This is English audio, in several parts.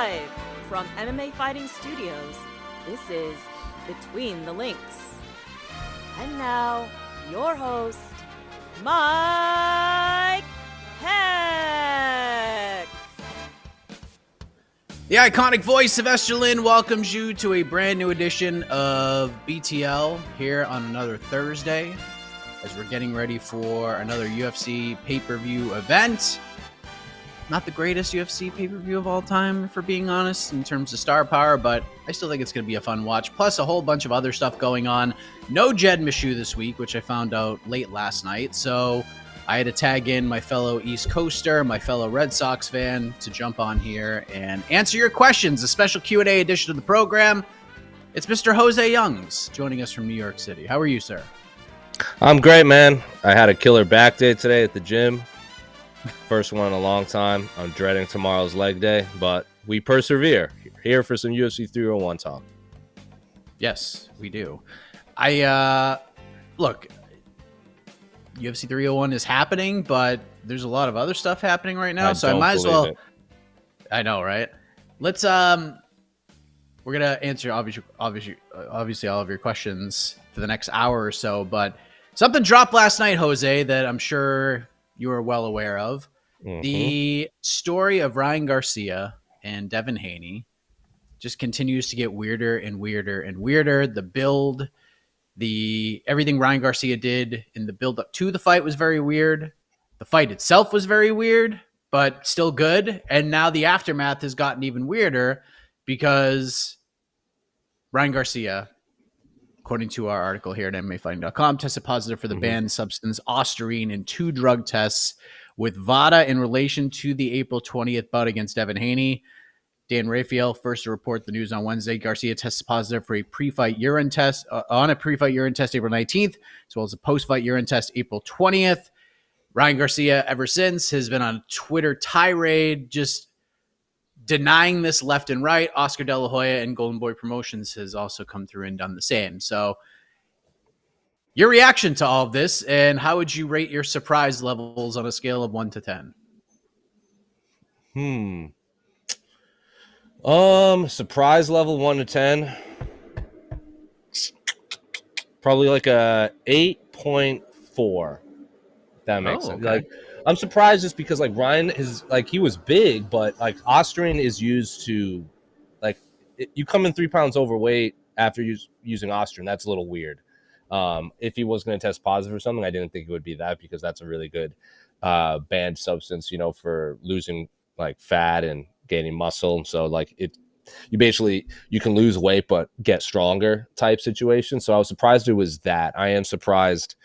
Live from MMA Fighting Studios, this is Between the Links. And now, your host, Mike Heck. The iconic voice of Estelin welcomes you to a brand new edition of BTL here on another Thursday as we're getting ready for another UFC pay-per-view event. Not the greatest UFC pay-per-view of all time, for being honest, in terms of star power, but I still think it's going to be a fun watch. Plus a whole bunch of other stuff going on. No Jed Meshew this week, which I found out late last night. So I had to tag in my fellow East Coaster, my fellow Red Sox fan, to jump on here and answer your questions. A special Q&A edition of the program. It's Mr. Jose Youngs joining us from New York City. How are you, sir? I'm great, man. I had a killer back day today at the gym. First one in a long time. I'm dreading tomorrow's leg day, but we persevere. Here for some UFC 301 talk. Yes, we do. Look, UFC 301 is happening, but there's a lot of other stuff happening right now, so I might as well. I know, right? Let's we're gonna answer obviously all of your questions for the next hour or so, but something dropped last night, Jose, that I'm sure you are well aware of. The story of Ryan Garcia and Devin Haney just continues to get weirder and weirder and weirder. The build, everything Ryan Garcia did in the build up to the fight was very weird. The fight itself was very weird, but still good. And now the aftermath has gotten even weirder because Ryan Garcia, according to our article here at MMAfighting.com, tested positive for the banned substance ostarine in 2 drug tests with VADA in relation to the April 20th bout against Devin Haney. Dan Rafael first to report the news on Wednesday. Garcia tested positive for a pre-fight urine test on a pre-fight urine test April 19th, as well as a post-fight urine test April 20th. Ryan Garcia, ever since, has been on a Twitter tirade, just denying this left and right. Oscar De La Hoya and Golden Boy Promotions has also come through and done the same. So your reaction to all of this, and how would you rate your surprise levels on a scale of 1 to 10? Surprise level 1 to 10. Probably like a 8.4. That makes sense. Okay. Like, I'm surprised just because like Ryan is like, he was big, but like ostarine is used to like you come in 3 pounds overweight after using ostarine. That's a little weird. If he was going to test positive or something, I didn't think it would be that, because that's a really good banned substance, for losing like fat and gaining muscle. So like you can lose weight but get stronger type situation. So I was surprised it was that. I am surprised,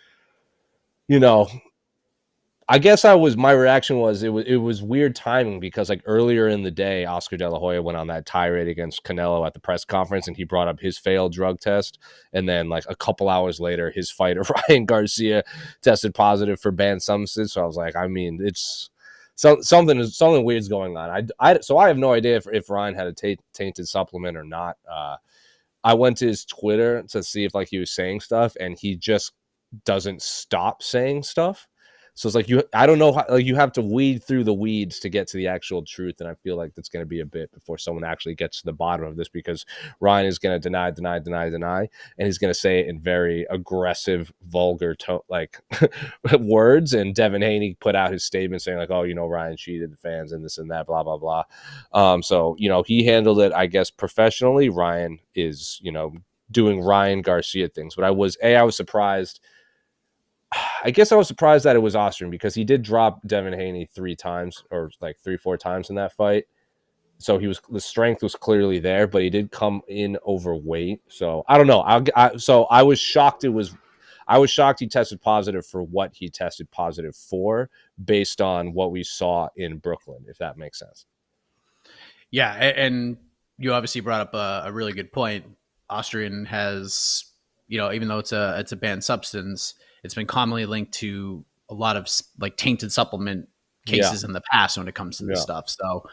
I guess my reaction was it was weird timing, because like earlier in the day, Oscar De La Hoya went on that tirade against Canelo at the press conference, and he brought up his failed drug test. And then like a couple hours later, his fighter Ryan Garcia tested positive for banned substances. So I was like, it's something weird's going on. So I have no idea if Ryan had a tainted supplement or not. I went to his Twitter to see if like he was saying stuff, and he just doesn't stop saying stuff. So it's like I don't know how, like, you have to weed through the weeds to get to the actual truth, and I feel like that's going to be a bit before someone actually gets to the bottom of this, because Ryan is going to deny, and he's going to say it in very aggressive, vulgar words. And Devin Haney put out his statement saying like, "Oh, Ryan cheated the fans and this and that, blah blah blah." So he handled it, I guess, professionally. Ryan is doing Ryan Garcia things, but I was surprised. I guess I was surprised that it was ostarine, because he did drop Devin Haney 3 times, or like 3-4 times in that fight. So the strength was clearly there, but he did come in overweight. So I don't know. I was shocked. I was shocked he tested positive for what he tested positive for, based on what we saw in Brooklyn, if that makes sense. Yeah, and you obviously brought up a really good point. Ostarine has, even though it's a banned substance, it's been commonly linked to a lot of like tainted supplement cases in the past when it comes to this stuff. So,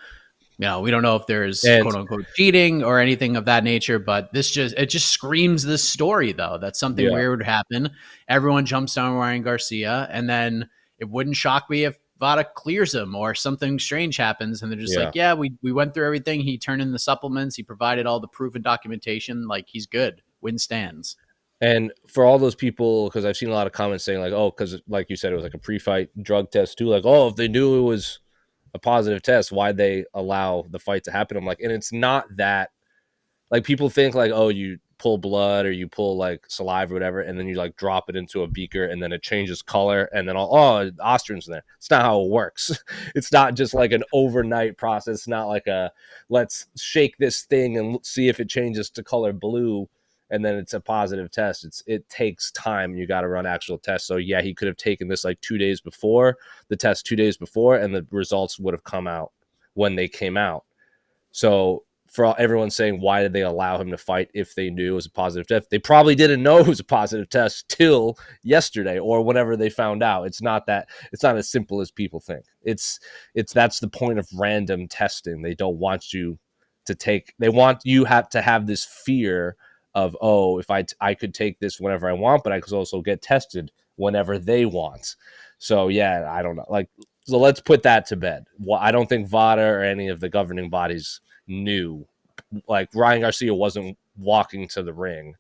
we don't know if there's quote unquote cheating or anything of that nature, but it just screams this story though, that something weird would happen. Everyone jumps down Ryan Garcia, and then it wouldn't shock me if VADA clears him or something strange happens, and they're just like, yeah, we went through everything. He turned in the supplements. He provided all the proof and documentation. Like, he's good. Win stands. And for all those people, because I've seen a lot of comments saying like, oh, because like you said, it was like a pre-fight drug test too. Like, oh, if they knew it was a positive test, why'd they allow the fight to happen? I'm like, and it's not that, like, people think like, oh, you pull blood or you pull like saliva or whatever, and then you like drop it into a beaker and then it changes color and then Austrian's in there. It's not how it works. It's not just like an overnight process. It's not like a let's shake this thing and see if it changes to color blue and then it's a positive test. It takes time. You got to run actual tests. So yeah, he could have taken this like 2 days before the test, 2 days before, and the results would have come out when they came out. So for everyone saying, why did they allow him to fight if they knew it was a positive test? They probably didn't know it was a positive test till yesterday or whenever they found out. It's not as simple as people think. That's the point of random testing. They don't want you to take, they want you to have this fear of, oh, if I could take this whenever I want, but I could also get tested whenever they want. So yeah, I don't know. Like, so let's put that to bed. Well, I don't think VADA or any of the governing bodies knew. Like, Ryan Garcia wasn't walking to the ring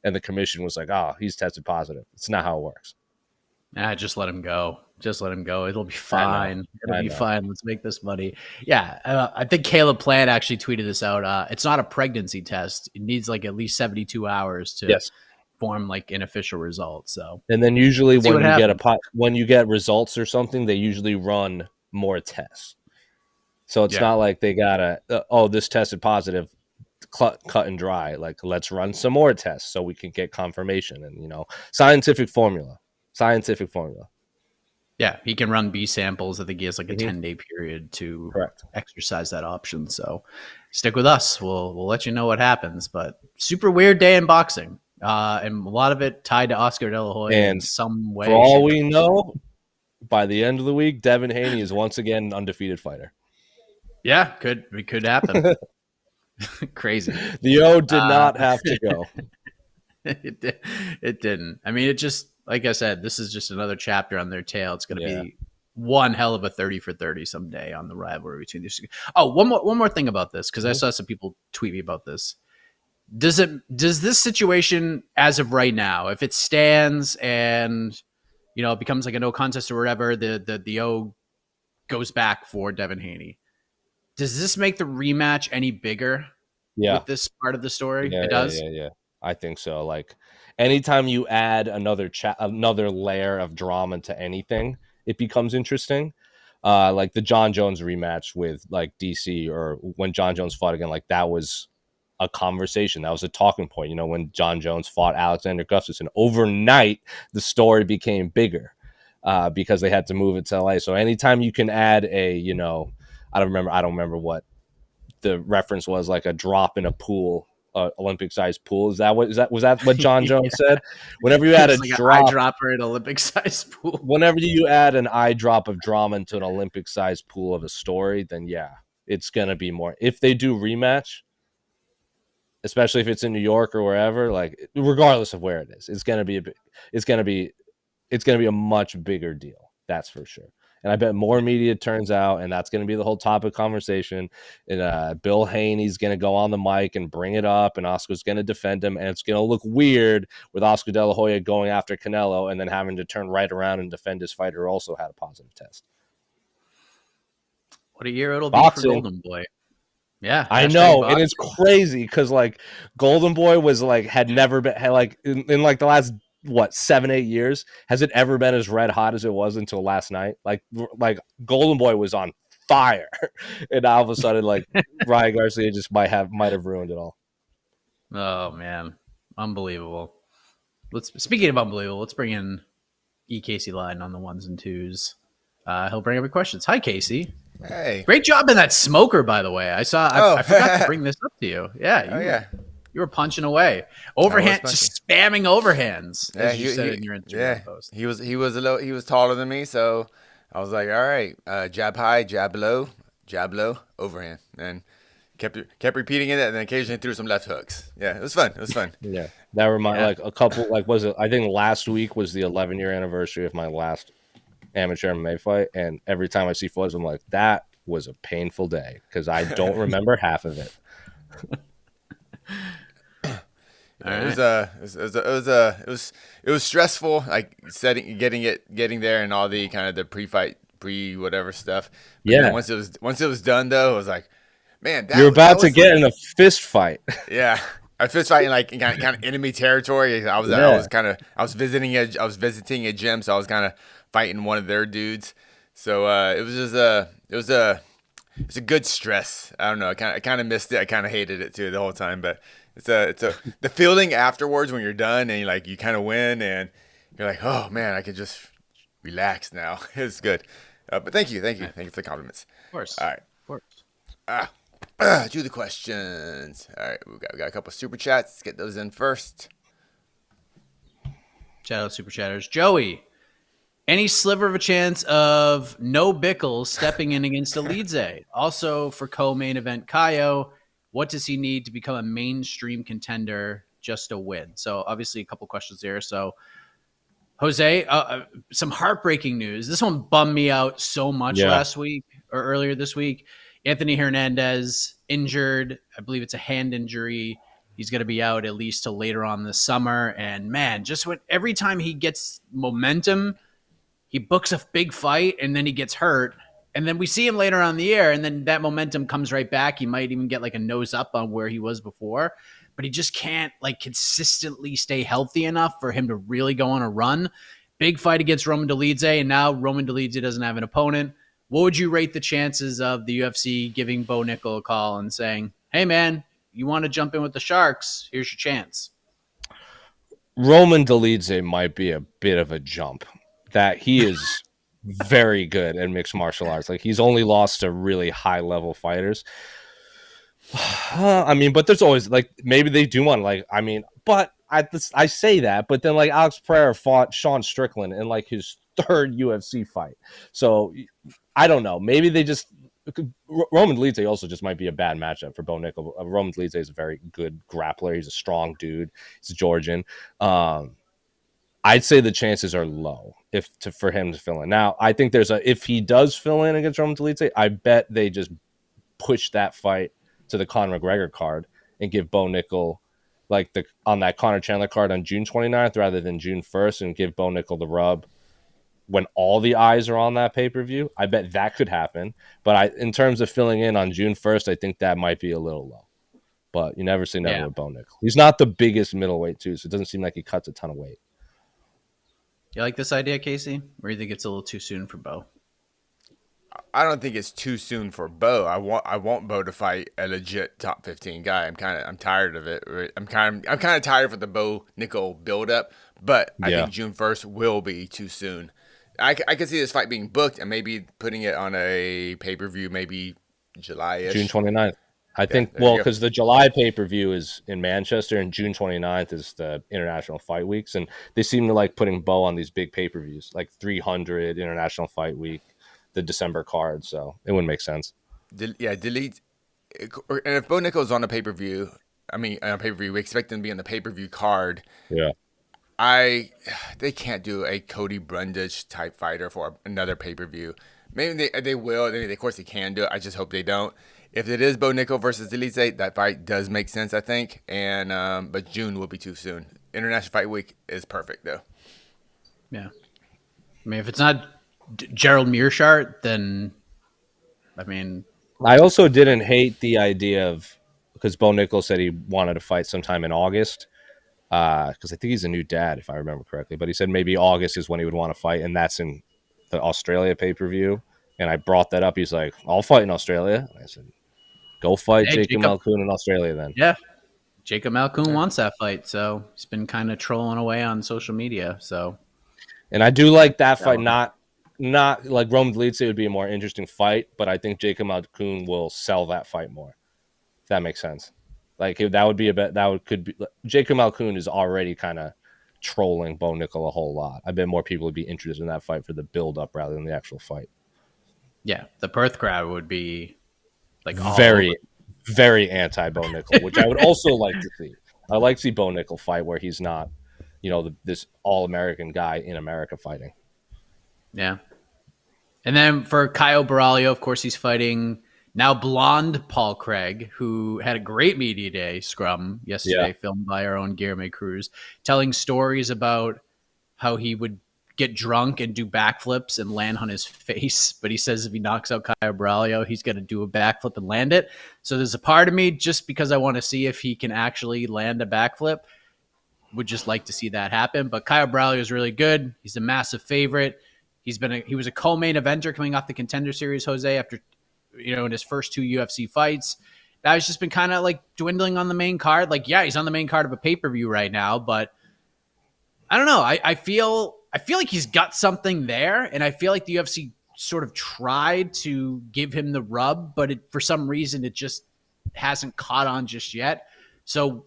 and the commission was like, oh, he's tested positive. It's not how it works. Just let him go. Just let him go. It'll be fine. It'll be fine. Let's make this money. Yeah. I think Caleb Plant actually tweeted this out. It's not a pregnancy test. It needs like at least 72 hours to form like an official result. So, and then usually when you get results or something, they usually run more tests. So it's not like they gotta, this tested positive, cut and dry. Like, let's run some more tests so we can get confirmation. And, scientific formula. Yeah, he can run B samples. I think he has like a 10-day period to exercise that option. So stick with us. We'll let you know what happens. But super weird day in boxing. And a lot of it tied to Oscar De La Hoya in some way. For all we know, by the end of the week, Devin Haney is once again an undefeated fighter. Yeah, it could happen. Crazy. The O did not have to go. It didn't. I mean, it just, like I said, this is just another chapter on their tale. It's going to be one hell of a 30 for 30 someday on the rivalry between these two. Oh, one more thing about this, because I saw some people tweet me about this. Does this situation, as of right now, if it stands and it becomes like a no contest or whatever, the O goes back for Devin Haney, does this make the rematch any bigger? With this part of the story? It does. Yeah. I think so. Like, anytime you add another layer of drama to anything, it becomes interesting. Like the John Jones rematch with like DC, or when John Jones fought again, like that was a conversation. That was a talking point. When John Jones fought Alexander Gustafsson, overnight the story became bigger because they had to move it to LA. So anytime you can add a, I don't remember what the reference was, like a drop in a pool. Olympic-sized pool. Was that what John Jones said? Whenever you add a eyedropper in an Olympic-sized pool. Whenever you add an eye drop of drama into an Olympic-sized pool of a story, then it's gonna be more. If they do rematch, especially if it's in New York or wherever, like regardless of where it is, it's gonna be a much bigger deal. That's for sure. And I bet more media turns out, and that's going to be the whole topic conversation. And Bill Haney's going to go on the mic and bring it up, and Oscar's going to defend him. And it's going to look weird with Oscar De La Hoya going after Canelo and then having to turn right around and defend his fighter who also had a positive test. What a year it'll be for Golden Boy. Yeah, I know. And it's crazy because like Golden Boy was like, had never been like in like the last 7-8 years, has it ever been as red hot as it was until last night? Like Golden Boy was on fire, and all of a sudden, like Ryan Garcia just might have ruined it all. Oh man, unbelievable! Speaking of unbelievable, let's bring in Casey Line on the ones and twos. He'll bring up your questions. Hi, Casey. Hey, great job in that smoker, by the way. I forgot to bring this up to you. Yeah. You were punching away, overhand, just spamming overhands. As you said in your Instagram post. He was taller than me, so I was like, all right, jab high, jab low, overhand, and kept repeating it, and then occasionally threw some left hooks. Yeah, it was fun. Yeah, that reminded like a couple. Like, was it? I think last week was the 11-year anniversary of my last amateur MMA fight, and every time I see footage, I'm like, that was a painful day because I don't remember half of it. It was stressful, like getting there and all the kind of the pre whatever stuff. But then once it was done though, it was like, man, you're about to get in a fist fight. Yeah, a fist fight in like kind of enemy territory. I was visiting a gym, so I was kind of fighting one of their dudes. So it was a good stress. I don't know. I kind of missed it. I kind of hated it too the whole time, but. It's the feeling afterwards when you're done and you kind of win and you're like, oh man, I can just relax now. It's good. But thank you for the compliments. Of course. All right. Of course. Do the questions. All right, we got a couple super chats. Let's get those in first. Shout out super chatters. Joey, any sliver of a chance of no Bickle stepping in against Elidze? Also for co-main event Caio. What does he need to become a mainstream contender just to win? So obviously a couple questions there. So Jose, some heartbreaking news. This one bummed me out so much last week or earlier this week. Anthony Hernandez injured. I believe it's a hand injury. He's going to be out at least till later on this summer. And man, just every time he gets momentum, he books a big fight and then he gets hurt. And then we see him later on the year, and then that momentum comes right back. He might even get like a nose up on where he was before, but he just can't like consistently stay healthy enough for him to really go on a run. Big fight against Roman Dolidze, and now Roman Dolidze doesn't have an opponent. What would you rate the chances of the UFC giving Bo Nickel a call and saying, hey man, you want to jump in with the Sharks? Here's your chance. Roman Dolidze might be a bit of a jump. That he is very good at mixed martial arts. Like he's only lost to really high level fighters. I mean, but there's always like maybe they do want but I say that, but then like Alex Pereira fought Sean Strickland in like his third UFC fight. So I don't know. Maybe they just Roman Dolidze also just might be a bad matchup for Bo Nickel. Roman Dolidze is a very good grappler. He's a strong dude. He's a Georgian. I'd say the chances are low for him to fill in. Now, I think if he does fill in against Roman Dolidze, I bet they just push that fight to the Conor McGregor card and give Bo Nickel on that Conor Chandler card on June 29th rather than June 1st and give Bo Nickel the rub when all the eyes are on that pay-per-view. I bet that could happen. But in terms of filling in on June 1st, I think that might be a little low. But you never say never with Bo Nickel. He's not the biggest middleweight too, so it doesn't seem like he cuts a ton of weight. You like this idea, Casey? Or do you think it's a little too soon for Bo? I don't think it's too soon for Bo. I want Bo to fight a legit top 15 guy. I'm tired of it. I'm kind of tired of the Bo Nickel build up, but I think June 1st will be too soon. I can see this fight being booked and maybe putting it on a pay-per-view maybe July-ish. June 29th. I think, because the July pay-per-view is in Manchester and June 29th is the International Fight Weeks. And they seem to like putting Bo on these big pay-per-views, like 300 International Fight Week, the December card. So it wouldn't make sense. Delete. And if Bo Nickel's on a pay-per-view, we expect him to be on the pay-per-view card. Yeah. They can't do a Cody Brundage type fighter for another pay-per-view. Maybe they will. Of course, they can do it. I just hope they don't. If it is Bo Nickel versus Dolidze, that fight does make sense, I think. And but June will be too soon. International Fight Week is perfect, though. Yeah. I mean, if it's not Gerald Mearshart, then, I also didn't hate the idea of, because Bo Nickel said he wanted to fight sometime in August, because I think he's a new dad, if I remember correctly. But he said maybe August is when he would want to fight, and that's in the Australia pay-per-view. And I brought that up. He's like, I'll fight in Australia. And I said, go fight Jacob Malkoun in Australia then. Yeah. Jacob Malkoun wants that fight, so he's been kind of trolling away on social media. So, and I do like that fight. Not like Roman Dolidze would be a more interesting fight, but I think Jacob Malkoun will sell that fight more. If that makes sense. Like that would be Jacob Malkoun is already kind of trolling Bo Nickel a whole lot. I bet more people would be interested in that fight for the build up rather than the actual fight. Yeah, the Perth crowd would be like very, very anti Bo Nickel, which I would also like to see. I like to see Bo Nickel fight where he's not, this all American guy in America fighting. Yeah, And then for Caio Borralho, of course, he's fighting now blonde Paul Craig, who had a great media day scrum yesterday, filmed by our own Guilherme Cruz, telling stories about how he would get drunk and do backflips and land on his face. But he says if he knocks out Caio Borralho, he's going to do a backflip and land it. So there's a part of me, just because I want to see if he can actually land a backflip, would just like to see that happen. But Caio Borralho is really good. He's a massive favorite. He was a co-main eventer coming off the Contender Series, Jose, after in his first 2 UFC fights. That has just been kind of like dwindling on the main card. Like, yeah, he's on the main card of a pay-per-view right now, but I don't know. I feel like he's got something there, and I feel like the UFC sort of tried to give him the rub, but for some reason it just hasn't caught on just yet. So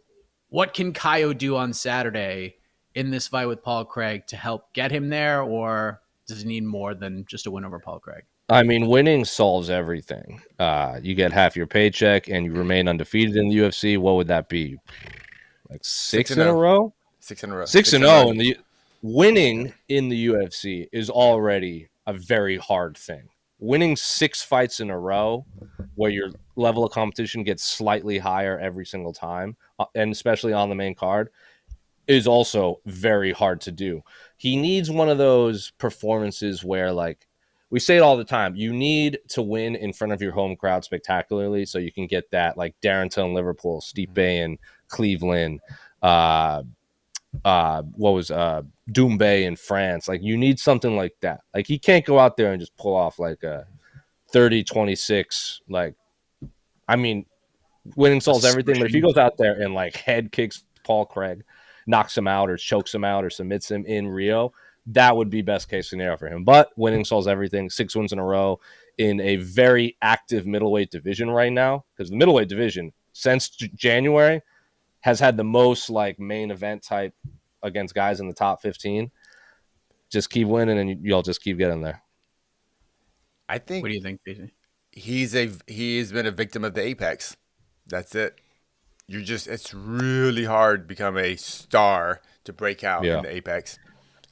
what can Caio do on Saturday in this fight with Paul Craig to help get him there, or does he need more than just a win over Paul Craig? I mean, winning solves everything. You get half your paycheck and you remain undefeated in the UFC. What would that be? Like 6 in a row? 6 in a row. 6-0. And winning in the UFC is already a very hard thing. Winning 6 fights in a row where your level of competition gets slightly higher every single time, and especially on the main card, is also very hard to do. He needs one of those performances where, like, we say it all the time, you need to win in front of your home crowd spectacularly so you can get that, like Darrington, Liverpool, Stipe in Cleveland, Doumbé in France. Like, you need something like that. Like, he can't go out there and just pull off like a 30-26. Like, I mean, winning solves everything, but if he goes out there and like head kicks Paul Craig, knocks him out or chokes him out or submits him in Rio, that would be best case scenario for him. But winning solves everything. 6 wins in a row in a very active middleweight division right now, because the middleweight division since January has had the most like main event type against guys in the top 15. Just keep winning and you'll just keep getting there. I think. What do you think, Casey? He's been a victim of the apex. That's it. It's really hard to become a star to break out in the apex.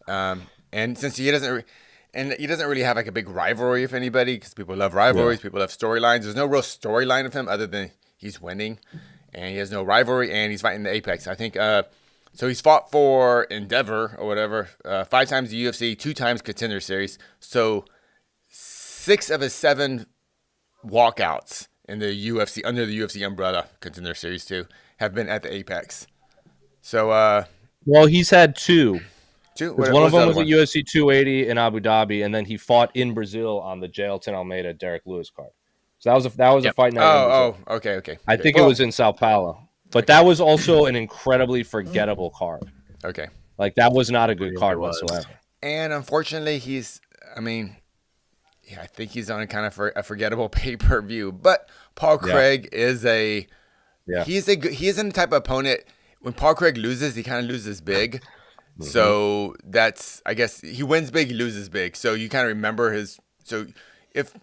And since he doesn't really have like a big rivalry with anybody, because people love rivalries, people love storylines. There's no real storyline of him other than he's winning, and he has no rivalry, and he's fighting the apex. I think so. He's fought for Endeavor or whatever 5 times the UFC, 2 times Contender Series. So 6 of his 7 walkouts in the UFC under the UFC umbrella, Contender Series 2, have been at the apex. So well, he's had 2. One of them was at UFC 280 in Abu Dhabi, and then he fought in Brazil on the Jailton Almeida Derek Lewis card. So that was a fight night. Okay. I think it was in Sao Paulo, but that was also an incredibly forgettable card. Okay, like that was not a good card whatsoever. And unfortunately, I think he's on a kind of a forgettable pay-per-view. But Paul Craig is he isn't the type of opponent. When Paul Craig loses, he kind of loses big. Mm-hmm. So that's, I guess, he wins big, he loses big. So you kind of remember his. So if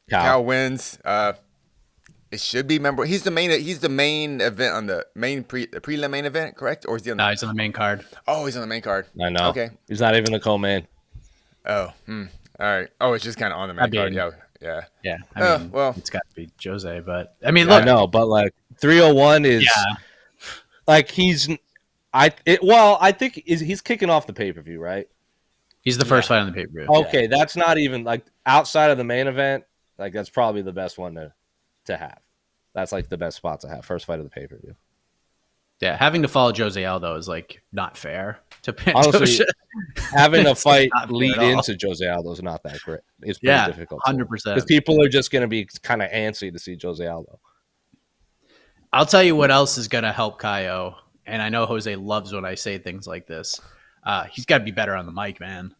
Cal wins, it should be memorable. He's the main event on the prelim main event, correct? Or is he on? No, he's on the main card. Oh, he's on the main card. I know. Okay, he's not even the co-main. Oh, all right. Oh, it's just kind of on the main card. Yeah. I mean, well, it's got to be Jose, but I mean, look, I know, but like 301 is like I think he's kicking off the pay-per-view, right? He's the first fight on the pay-per-view. Okay, that's not even like outside of the main event. Like that's probably the best one to have. That's like the best spot to have. First fight of the pay-per-view. Yeah, having to follow Jose Aldo is like not fair to Pantoja. Honestly, having a fight lead into Jose Aldo is not that great. It's pretty difficult. 100%. Because people are just going to be kind of antsy to see Jose Aldo. I'll tell you what else is going to help Caio, and I know Jose loves when I say things like this. He's got to be better on the mic, man,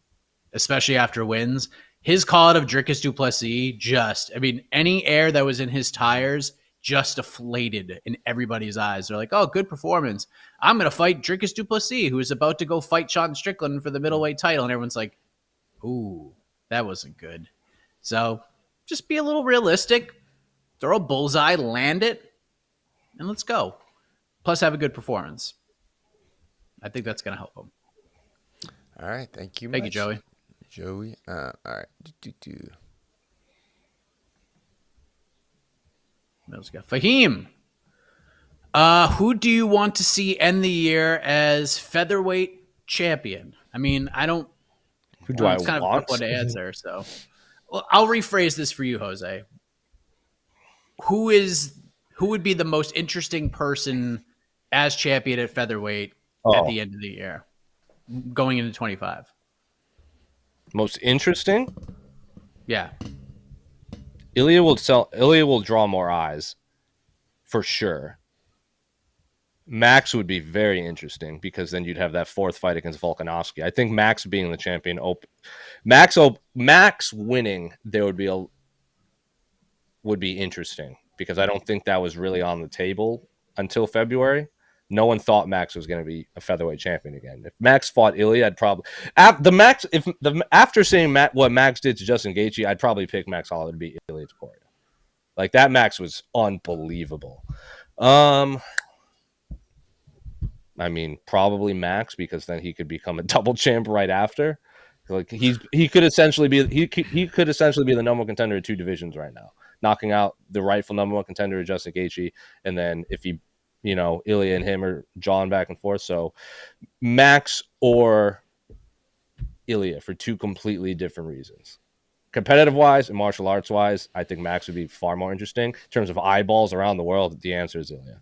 especially after wins. His call out of Dricus du Plessis any air that was in his tires just deflated in everybody's eyes. They're like, oh, good performance. I'm going to fight Dricus du Plessis, who is about to go fight Sean Strickland for the middleweight title. And everyone's like, ooh, that wasn't good. So just be a little realistic. Throw a bullseye, land it, and let's go. Plus have a good performance. I think that's going to help him. All right. Thank you. Thank you, Joey. Joey. All right. Fahim. Who do you want to see end the year as featherweight champion? I mean, I don't. Who do I it's kind of a want? tough one to answer. So, well, I'll rephrase this for you, Jose. Who would be the most interesting person as champion at featherweight at the end of the year, going into 25? Most interesting? Yeah. Ilya will draw more eyes, for sure. Max would be very interesting because then you'd have that fourth fight against Volkanovski. I think Max being the champion, Max winning, there would be interesting because I don't think that was really on the table until February. No one thought Max was going to be a featherweight champion again. If Max fought Ilya, I'd probably after seeing what Max did to Justin Gaethje, I'd probably pick Max Holloway to beat Ilya Topuria. Like that Max was unbelievable. I mean, probably Max because then he could become a double champ right after. Like he could essentially be the number one contender in two divisions right now, knocking out the rightful number one contender Justin Gaethje, and then if he, Ilya and him are jawing back and forth. So Max or Ilya for two completely different reasons. Competitive wise and martial arts wise, I think Max would be far more interesting. In terms of eyeballs around the world, the answer is Ilya.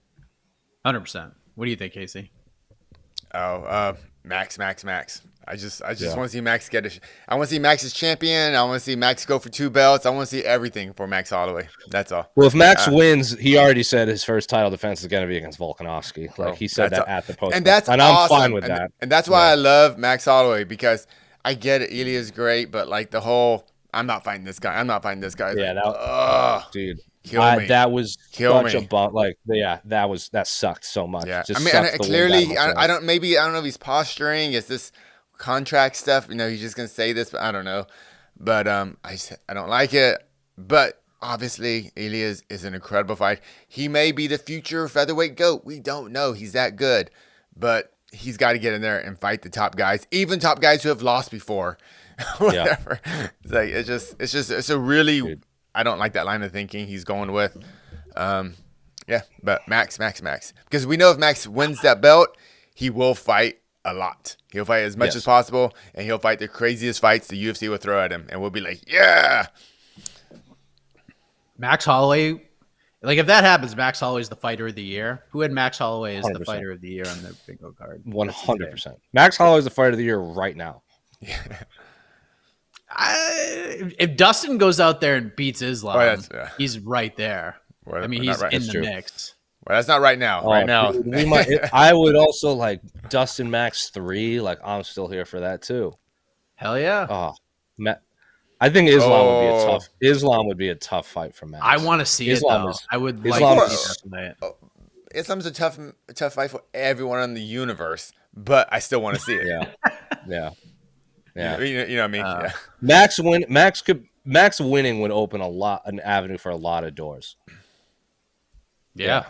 100%. What do you think, Casey? Max. I just want to see Max I want to see Max as champion. I want to see Max go for 2 belts. I want to see everything for Max Holloway. That's all. Well, if Max wins, he already said his first title defense is going to be against Volkanovski. Like he said that at the post, and that's I'm awesome. fine with that. And that's why I love Max Holloway because I get it. Ilya's great, but like the whole, I'm not fighting this guy. Yeah, dude. Kill me. That was Kill such me. a bump. Like, yeah, that sucked so much. Yeah, Just I mean, sucked clearly, I don't know if he's posturing. Is this contract stuff? He's just gonna say this, but I don't know. But I don't like it. But obviously, Ilya is an incredible fight. He may be the future featherweight GOAT. We don't know. He's that good, but he's got to get in there and fight the top guys, even top guys who have lost before. Whatever. Yeah. It's a really. Dude. I don't like that line of thinking he's going with. But Max. Because we know if Max wins that belt, he will fight a lot. He'll fight as much as possible, and he'll fight the craziest fights the UFC will throw at him. And we'll be like, yeah. Max Holloway, like if that happens, Max Holloway's the fighter of the year. Who had Max Holloway as 100%. The fighter of the year on the bingo card? 100%. Max Holloway's the fighter of the year right now. Yeah. If Dustin goes out there and beats Islam, he's right there. Well, I mean, he's in the mix. Well, that's not right now. Right now, dude, I would also like Dustin Max 3. Like, I'm still here for that too. Hell yeah! Oh, I think Islam would be a tough fight for Max. I want to see Islam. I would like to see that tonight. Islam's a tough fight for everyone in the universe, but I still want to see it. Yeah. You know what I mean? Yeah. Max winning would open an avenue for a lot of doors. Yeah.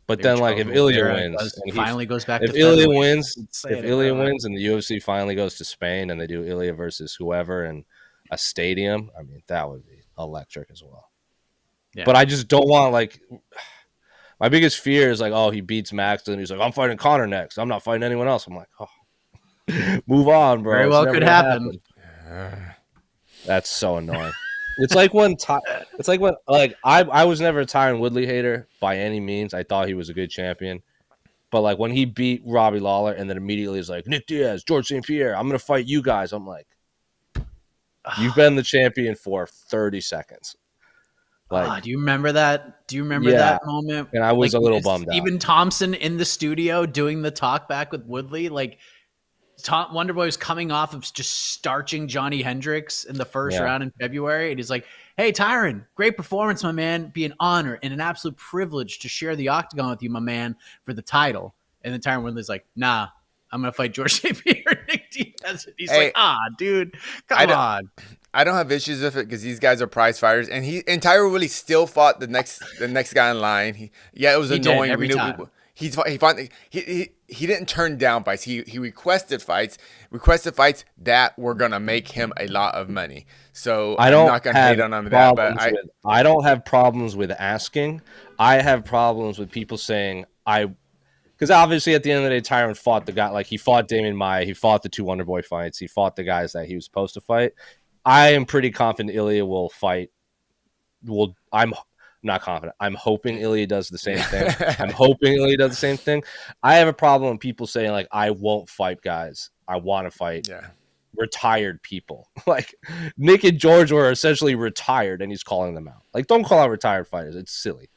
But then, like, if Ilya wins, and finally goes back. If Ilya wins, and the UFC finally goes to Spain and they do Ilya versus whoever in a stadium, I mean, that would be electric as well. Yeah. But I just don't want like. My biggest fear is like, oh, he beats Max, and he's like, I'm fighting Conor next. I'm not fighting anyone else. I'm like, oh, move on, bro. Very well could happen. That's so annoying. It's like when I was never a Tyron Woodley hater by any means. I thought he was a good champion. But like when he beat Robbie Lawler and then immediately is like, Nick Diaz, George St. Pierre, I'm going to fight you guys. I'm like, you've been the champion for 30 seconds. Like, do you remember that? Do you remember that moment? And I was a little bummed out. Stephen Thompson in the studio doing the talk back with Woodley. Like, Wonderboy was coming off of just starching Johnny Hendricks in the first round in February. And he's like, hey, Tyron, great performance, my man. Be an honor and an absolute privilege to share the octagon with you, my man, for the title. And then Tyron Woodley's like, nah, I'm going to fight George St. Pierre and Nick Diaz. And he's like, dude, come on. I don't have issues with it because these guys are prize fighters, and Tyron Woodley still fought the next guy in line. It was annoying. Every time. He he didn't turn down fights. He requested fights that were gonna make him a lot of money. So I'm not gonna hate on him with that. But I don't have problems with asking. I have problems with people saying because obviously at the end of the day, Tyron fought the guy, like he fought Damian Maia, he fought the 2 Wonderboy fights, he fought the guys that he was supposed to fight. I am pretty confident Ilya will fight. I'm not confident. I'm hoping Ilya does the same thing. I have a problem with people saying like, I won't fight guys. I want to fight retired people. Like Nick and George were essentially retired, and he's calling them out. Like, don't call out retired fighters. It's silly.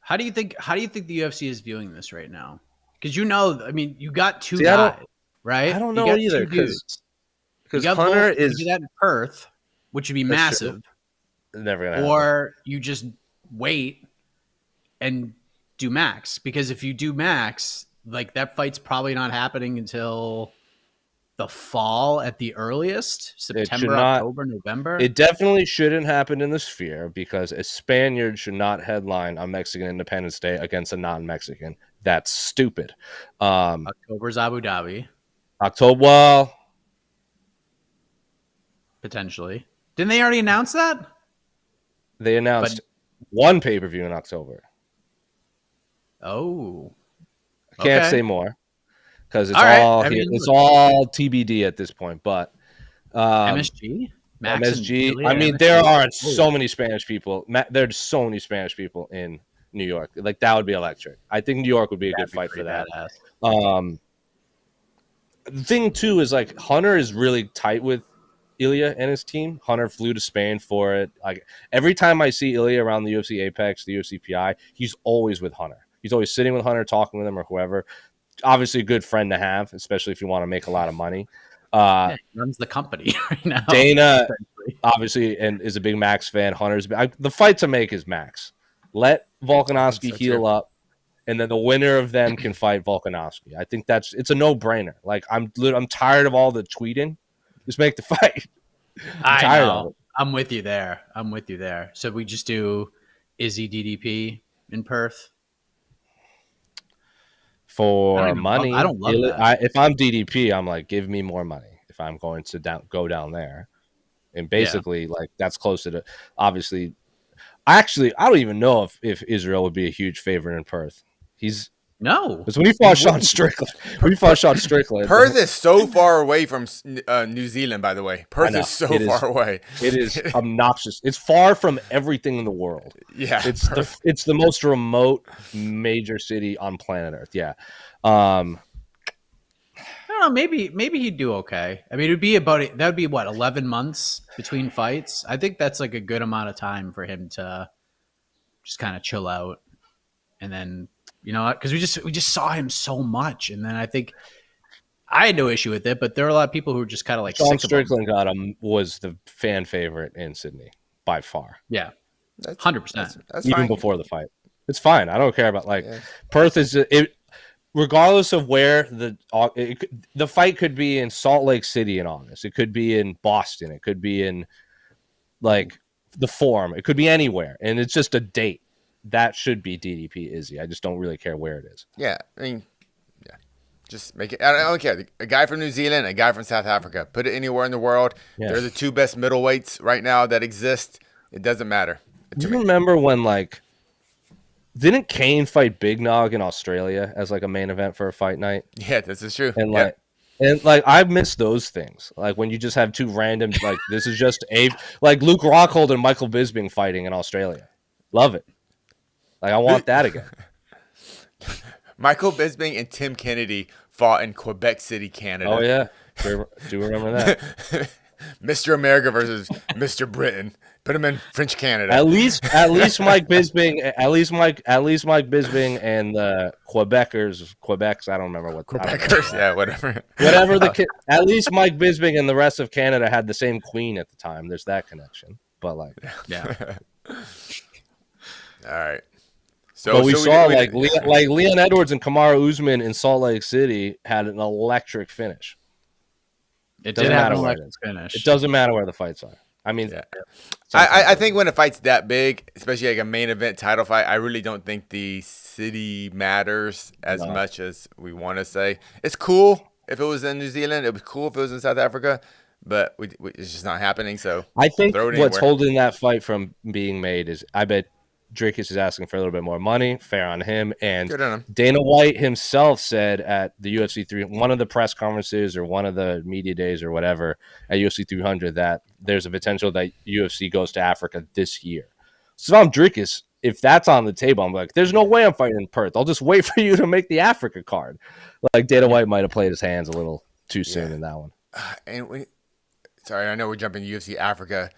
How do you think the UFC is viewing this right now? Because I mean, you got 2 guys, right? I don't know either because Hunter is that in Perth, which would be massive. Never gonna happen. Or you just wait and do Max, because if you do Max, like that fight's probably not happening until the fall at the earliest, September, October, November. It definitely shouldn't happen in the Sphere because a Spaniard should not headline on Mexican Independence Day against a non-Mexican. That's stupid. October's Abu Dhabi. October, potentially. Didn't they already announce that? They announced one pay-per-view in October. Oh. I can't say more because it's all TBD at this point. But MSG? MSG. I mean, there are so many Spanish people. There's so many Spanish people in New York. Like, that would be electric. I think New York would be a good fight for that. The thing, too, is, like, Hunter is really tight with Ilya and his team. Hunter flew to Spain for it. Like, every time I see Ilya around the UFC Apex, the UFC PI, he's always with Hunter. He's always sitting with Hunter, talking with him or whoever. Obviously a good friend to have, especially if you want to make a lot of money. He runs the company right now. Dana, obviously, and is a big Max fan. Hunter's the fight to make is Max. Let Volkanovski heal up, and then the winner of them can fight Volkanovski. I think it's a no-brainer. Like, I'm tired of all the tweeting. Just make the fight. I'm tired of it. I'm with you there. So we just do Izzy DDP in Perth for money. I don't love that. If I'm DDP, I'm like, give me more money if I'm going to go down there. And basically, like, that's close to the obviously. I don't even know if Israel would be a huge favorite in Perth. Because when he fought Sean Strickland, Perth is so far away from New Zealand, by the way. Perth is so far away. It is obnoxious. It's far from everything in the world. Yeah. It's the most remote major city on planet Earth. Yeah. I don't know. Maybe he'd do okay. I mean, that would be what, 11 months between fights? I think that's like a good amount of time for him to just kind of chill out. And then, you know what? Because we just saw him so much, and then I think I had no issue with it, but there are a lot of people who were just kind of like Sean Strickland was the fan favorite in Sydney by far. Yeah, 100%. That's even before the fight. It's fine. I don't care about Perth is it. Regardless of where the fight could be in Salt Lake City in August, it could be in Boston, it could be in like the Forum, it could be anywhere, and it's just a date. That should be DDP Izzy. I just don't really care where it is. Yeah, I mean, just make it. I don't care. A guy from New Zealand, a guy from South Africa. Put it anywhere in the world. Yeah. They're the 2 best middleweights right now that exist. It doesn't matter. Do you remember when didn't Kane fight Big Nog in Australia as like a main event for a fight night? Yeah, this is true. And I miss those things. Like when you just have 2 random this is just like Luke Rockhold and Michael Bisping fighting in Australia. Love it. Like, I want that again. Michael Bisping and Tim Kennedy fought in Quebec City, Canada. Oh, yeah. Do remember that. Mr. America versus Mr. Britain. Put him in French Canada. At least Mike Bisping and the Quebecs, I don't remember what. Quebecers, yeah, whatever. At least Mike Bisping and the rest of Canada had the same queen at the time. There's that connection. But yeah. All right. But we saw Leon Edwards and Kamaru Usman in Salt Lake City had an electric finish. It did have an electric finish. It doesn't matter where the fights are. I mean, yeah. I think when a fight's that big, especially like a main event title fight, I really don't think the city matters as much as we want to say. It's cool if it was in New Zealand. It was cool if it was in South Africa, but it's just not happening. So I think what's holding that fight from being made is I bet Dricus is asking for a little bit more money. Fair on him. And good on him. Dana White himself said at the UFC 3, one of the press conferences or one of the media days or whatever at UFC 300 that there's a potential that UFC goes to Africa this year. So if I'm Dricus, if that's on the table, I'm like, there's no way I'm fighting in Perth. I'll just wait for you to make the Africa card. Like Dana White might have played his hands a little too soon in that one. Sorry, I know we're jumping to UFC Africa.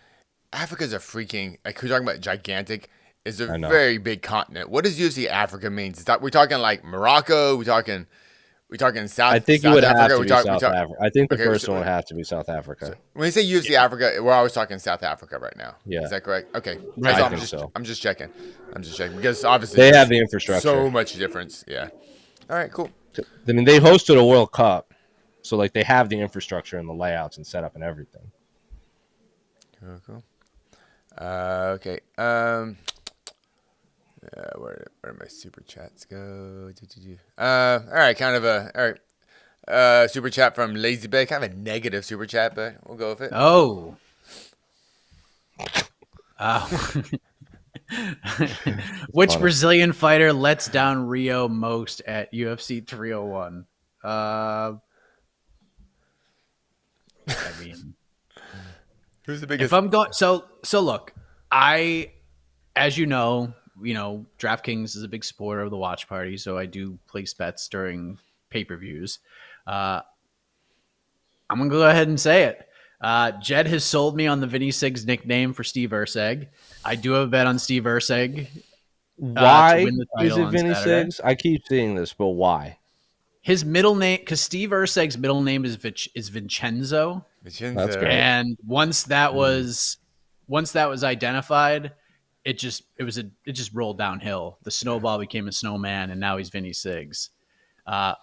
Africa's a freaking, like we're talking about gigantic. Is a very big continent. What does UFC Africa mean? We're talking like Morocco. We're talking South. I think South it would Africa. have to be South Africa. I think the first one would have to be South Africa. So when you say UFC Africa, we're always talking South Africa right now. Yeah, is that correct? Okay, right. I'm just checking because obviously they have the infrastructure. So much difference. Yeah. All right. Cool. I mean, they hosted a World Cup, so like they have the infrastructure and the layouts and setup and everything. Cool. Okay. Where did my super chats go? All right, super chat from Lazy Bay, kind of a negative super chat, but we'll go with it. Oh. Which funny. Brazilian fighter lets down Rio most at UFC 301? I mean, who's the biggest? If I'm going, so look, as you know, DraftKings is a big supporter of the watch party, so I do place bets during pay-per-views. I'm going to go ahead and say it. Jed has sold me on the Vinny Sig's nickname for Steve Erceg. I do have a bet on Steve Erceg. Why is it Vinny Sig's? I keep seeing this, but why? His middle name, because Steve Erceg's middle name is Vincenzo. That's great. And once that was identified, it just rolled downhill. The snowball became a snowman, and now he's Vinny Sig's. I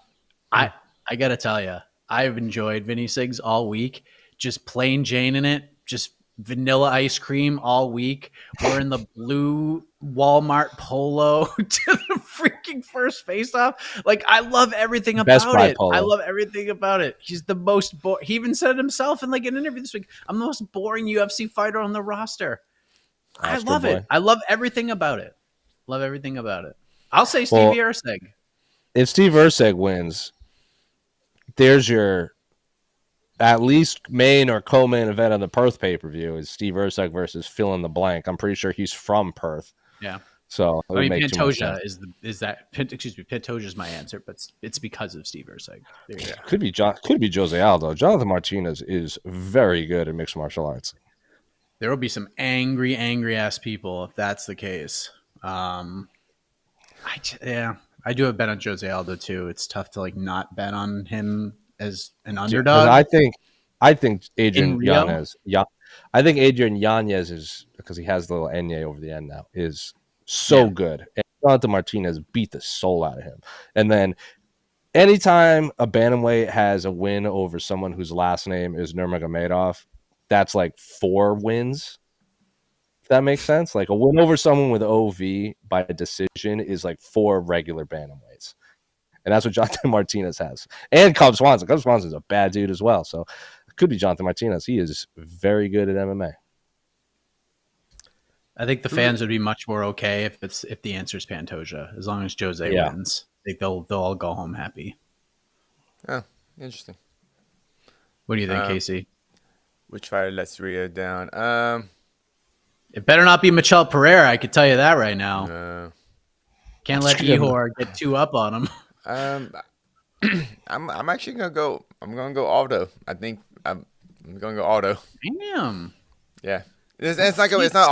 gotta tell you, I've enjoyed Vinny Sig's all week. Just plain Jane in it, just vanilla ice cream all week. Wearing the blue Walmart polo to the freaking first face-off. Like, I love everything about it. Polo. I love everything about it. He's the most he even said it himself in like an interview this week. I'm the most boring UFC fighter on the roster. I love it. I love everything about it. I'll say Steve Erceg. If Steve Erceg wins, there's your at least main or co-main event on the Perth pay-per-view is Steve Erceg versus fill in the blank. I'm pretty sure he's from Perth. Yeah. So Pantoja Pantoja is my answer, but it's because of Steve Erceg. Could be Jose Aldo. Jonathan Martinez is very good at mixed martial arts. There will be some angry ass people if that's the case. I do have bet on Jose Aldo too. It's tough to like not bet on him as an underdog. I think Adrian Yanez. Yeah, I think Adrian Yanez is, because he has the little Enye over the end now, is so good. And Jonathan Martinez beat the soul out of him. And then anytime a bantamweight has a win over someone whose last name is Nurmagomedov, that's like 4 wins. If that makes sense. Like a win over someone with OV by a decision is like 4 regular bantamweights. And that's what Jonathan Martinez has. And Cub Swanson. Cub Swanson's a bad dude as well. So it could be Jonathan Martinez. He is very good at MMA. I think the fans would be much more okay if the answer is Pantoja. As long as Jose wins, I think they'll all go home happy. Oh, interesting. What do you think, Casey? Which fighter lets Rio down? It better not be Michel Pereira. I could tell you that right now. Can't let Ihor get 2 up on him. I'm actually gonna go. I'm gonna go Aldo. I think I'm gonna go Aldo. Damn. Yeah. It's not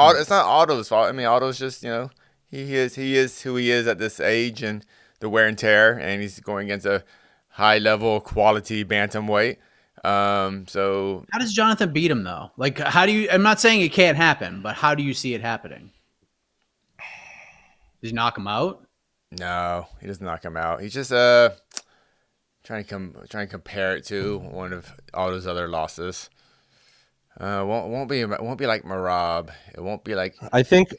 Aldo's fault. I mean, Aldo's just, he is who he is at this age and the wear and tear, and he's going against a high level quality bantamweight. So how does Jonathan beat him though? Like, how do you? I'm not saying it can't happen, but how do you see it happening? Does he knock him out? No, he doesn't knock him out. He's just trying to compare it to one of Aldo's other losses. Won't be like Marab. It won't be like. I think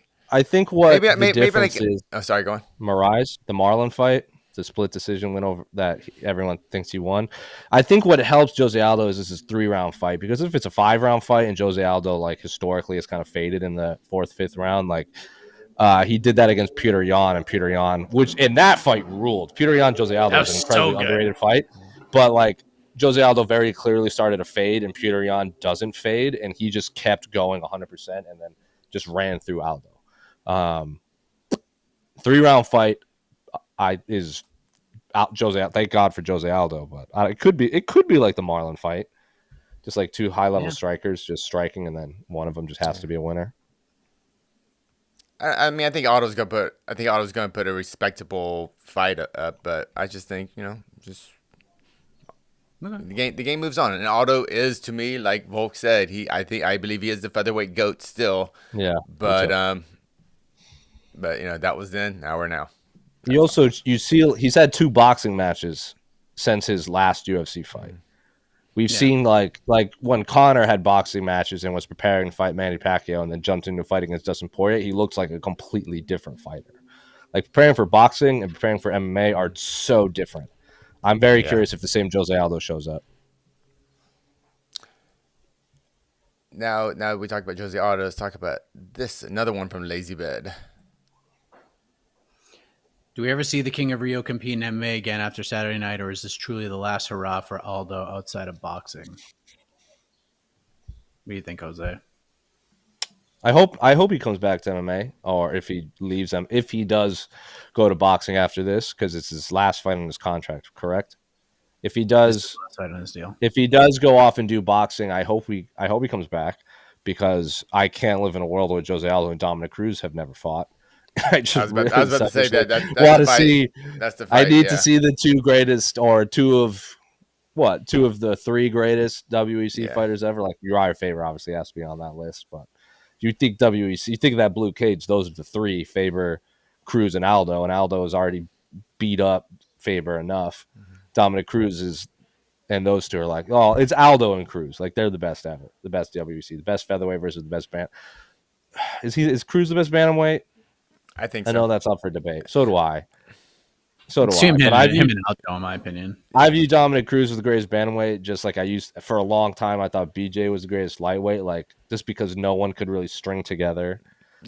what maybe difference like. is. Oh, sorry, go on. Moraes, the Marlon fight, the split decision win over that everyone thinks he won. I think what helps Jose Aldo is this is 3-round fight, because if it's a 5-round fight and Jose Aldo like historically is kind of faded in the 4th, 5th round, like he did that against Peter Yan, and Peter Yan, which in that fight ruled. Peter Yan Jose Aldo was an incredibly underrated fight, but like Jose Aldo very clearly started to fade, and Peter Yan doesn't fade, and he just kept going 100% and then just ran through Aldo. 3-round fight is out Jose. Thank God for Jose Aldo, but it could be like the Marlon fight, just like 2 high-level strikers just striking, and then one of them just has to be a winner. I mean, I think Aldo's gonna put a respectable fight up, but I just think just the game moves on, and Aldo is, to me, like Volk said, I believe he is the featherweight GOAT still. Yeah, but that was then. Now we're now. You see he's had 2 boxing matches since his last UFC fight. We've seen like when Conor had boxing matches and was preparing to fight Manny Pacquiao and then jumped into a fight against Dustin Poirier, he looks like a completely different fighter. Like preparing for boxing and preparing for MMA are so different. I'm very curious if the same Jose Aldo shows up. Now we talk about Jose Aldo. Let's talk about another one from Lazy Bed. Do we ever see the King of Rio compete in MMA again after Saturday night, or is this truly the last hurrah for Aldo outside of boxing? What do you think, Jose? I hope he comes back to MMA, or if he leaves them, if he does go to boxing after this, because it's his last fight on his contract, correct? If he does, if he does go off and do boxing, I hope he comes back, because I can't live in a world where Jose Aldo and Dominic Cruz have never fought. I was about to say that. That's the fight. I need to see the 2 greatest, or 2 of the 3 greatest WEC fighters ever. Like Uriah Faber obviously has to be on that list, but you think WEC, you think of that blue cage, those are the 3: Faber, Cruz, and Aldo has already beat up Faber enough. Mm-hmm. Dominic Cruz and those 2 are like, oh, it's Aldo and Cruz, like they're the best ever, the best WEC, the best featherweight versus the best band. Is Cruz the best bantamweight? I think so. I know that's up for debate. So do I. Him and Aldo, in my opinion. I view Dominic Cruz as the greatest bantamweight, just like I used for a long time. I thought BJ was the greatest lightweight, like just because no one could really string together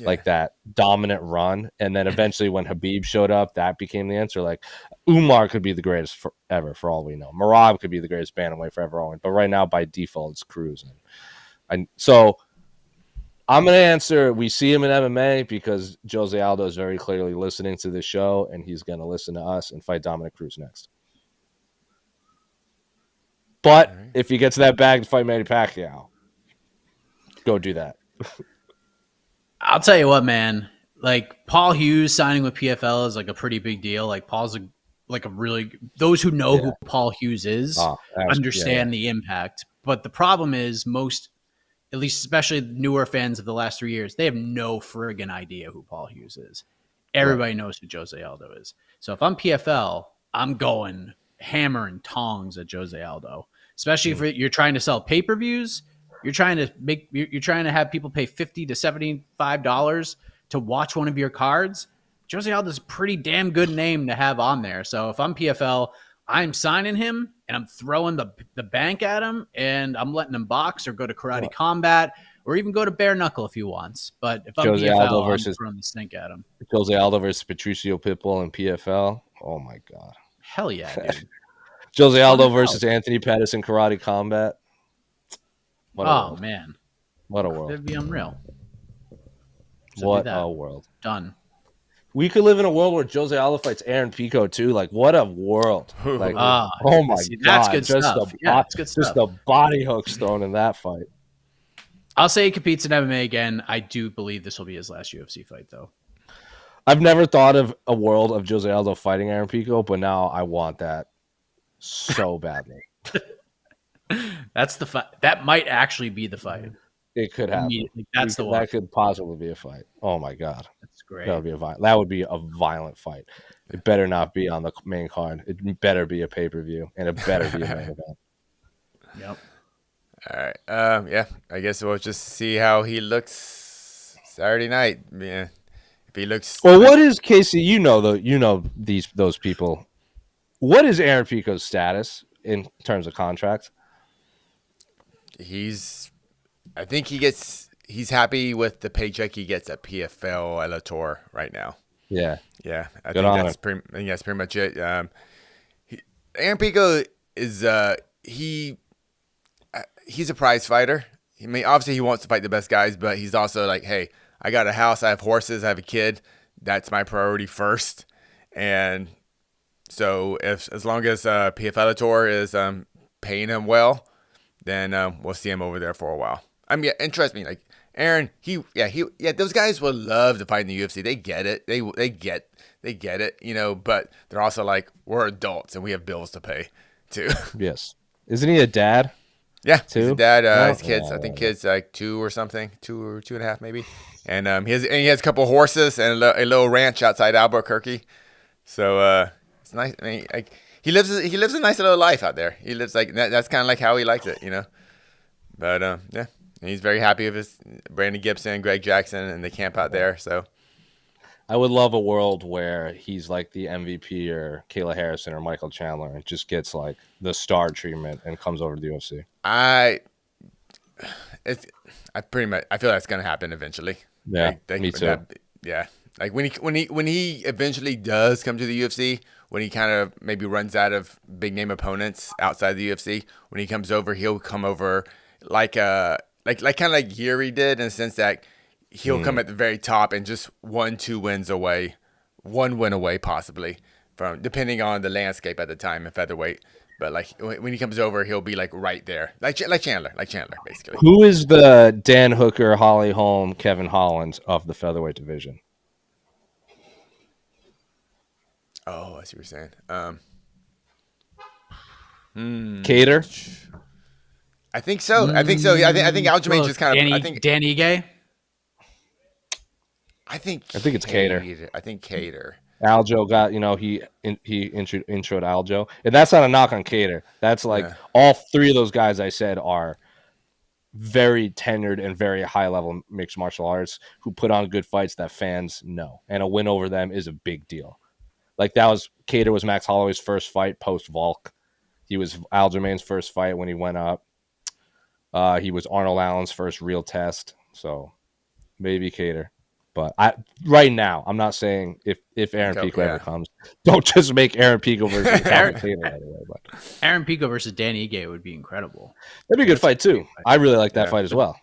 like that dominant run. And then eventually when Khabib showed up, that became the answer. Like Umar could be the greatest ever for all we know. Merab could be the greatest bantamweight forever. But right now, by default, it's Cruz. So I'm going to answer, we see him in MMA because Jose Aldo is very clearly listening to this show, and he's going to listen to us and fight Dominic Cruz next. But if he gets that bag to fight Manny Pacquiao, go do that. I'll tell you what, man. Like, Paul Hughes signing with PFL is like a pretty big deal. Like, Paul's a really, those who know who Paul Hughes is understand the impact. But the problem is most, at least especially newer fans of the last 3 years, they have no friggin' idea who Paul Hughes is. Everybody knows who Jose Aldo is. So if I'm PFL, I'm going hammer and tongs at Jose Aldo. Especially if you're trying to sell pay-per-views, you're trying to have people pay $50 to $75 to watch one of your cards. Jose Aldo's a pretty damn good name to have on there. So if I'm PFL, I'm signing him and I'm throwing the bank at him, and I'm letting him box or go to karate combat or even go to bare knuckle if he wants. But if I'm Jose PFL, Aldo I'm throwing the stink at him. Jose Aldo versus Patricio Pitbull in PFL. Oh my God. Hell yeah, dude. Jose Aldo versus Anthony Pettis in karate combat. Oh man. What a world. That'd be unreal. So what a world. Done. We could live in a world where Jose Aldo fights Aaron Pico too. Like, what a world! Like, oh my God, that's good stuff. That's good stuff. Just the body hooks thrown in that fight. I'll say he competes in MMA again. I do believe this will be his last UFC fight, though. I've never thought of a world of Jose Aldo fighting Aaron Pico, but now I want that so badly. That's the fight. That might actually be the fight. It could happen. That's the one. That could possibly be a fight. Oh my God, that's great. That would be a violent fight. It better not be on the main card. It better be a pay-per-view, and it better be a main event. Yep. All right. Yeah. I guess we'll just see how he looks Saturday night. Yeah. If he looks. Well, what is Casey? Those people. What is Aaron Pico's status in terms of contract? I think he's happy with the paycheck he gets at PFL Elator right now. Yeah. Yeah. I think that's pretty much it. Aaron Pico is he's a prize fighter. I mean, obviously he wants to fight the best guys, but he's also like, hey, I got a house, I have horses, I have a kid. That's my priority first. And so as long as PFL Tour is paying him well, then we'll see him over there for a while. I mean, and trust me, like Aaron, those guys would love to fight in the UFC. They get it. They get it, but they're also like, we're adults and we have bills to pay too. Yes. Isn't he a dad? Yeah, too? He's a dad. His kids, I think kids like 2 or something, 2 or 2.5 maybe. And he has a couple horses and a little ranch outside Albuquerque. So it's nice. I mean, like he lives a nice little life out there. He lives like that's kind of like how he likes it, But yeah, and he's very happy with his Brandon Gibson, Greg Jackson, and the camp out there. So I would love a world where he's like the MVP or Kayla Harrison or Michael Chandler and just gets like the star treatment and comes over to the UFC. I feel that's gonna happen eventually. Yeah, me too. Like when he eventually does come to the UFC, when he kind of maybe runs out of big name opponents outside the UFC, when he comes over, he'll come over like kind of like Yuri did, in the sense that he'll come at the very top and just 1-2 wins away, 1 win away possibly, from depending on the landscape at the time in featherweight. But like when he comes over, he'll be like right there, like Chandler basically. Who is the Dan Hooker, Holly Holm, Kevin Holland of the featherweight division? Oh, I see what you're saying. Cater? I think so. I think Aljamain just kind of. Dan Ige. I think it's Cater. I think Cater. Aljo got, he introed Aljo. And that's not a knock on Cater. That's like all 3 of those guys I said are very tenured and very high level mixed martial arts who put on good fights that fans know. And a win over them is a big deal. Like Cater was Max Holloway's first fight post Volk. He was Aljamain's first fight when he went up. He was Arnold Allen's first real test. So maybe Cater. But right now, I'm not saying if Aaron Pico ever comes, don't just make Aaron Pico versus Cater right away. But Aaron Pico versus Dan Ige would be incredible. That'd be a good fight too. I really like that fight as well.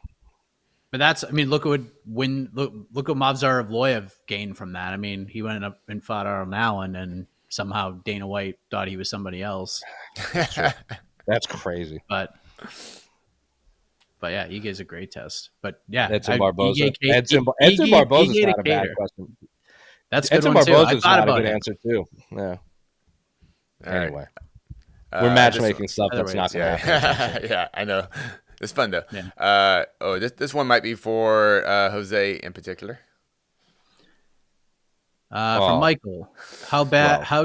But look what Mavzar Evloev gained from that. I mean, he went up and fought Arnold Allen, and somehow Dana White thought he was somebody else. That's crazy. But yeah, Ige's a great test. But yeah, Edson Barboza. Edson Barboza is not a bad question. That's a good Edson one too. Barboza is not a good answer too. Yeah. Anyway, we're matchmaking stuff that's not going to happen. Yeah, I know. It's fun though. Yeah. This one might be for Jose in particular. From Michael, how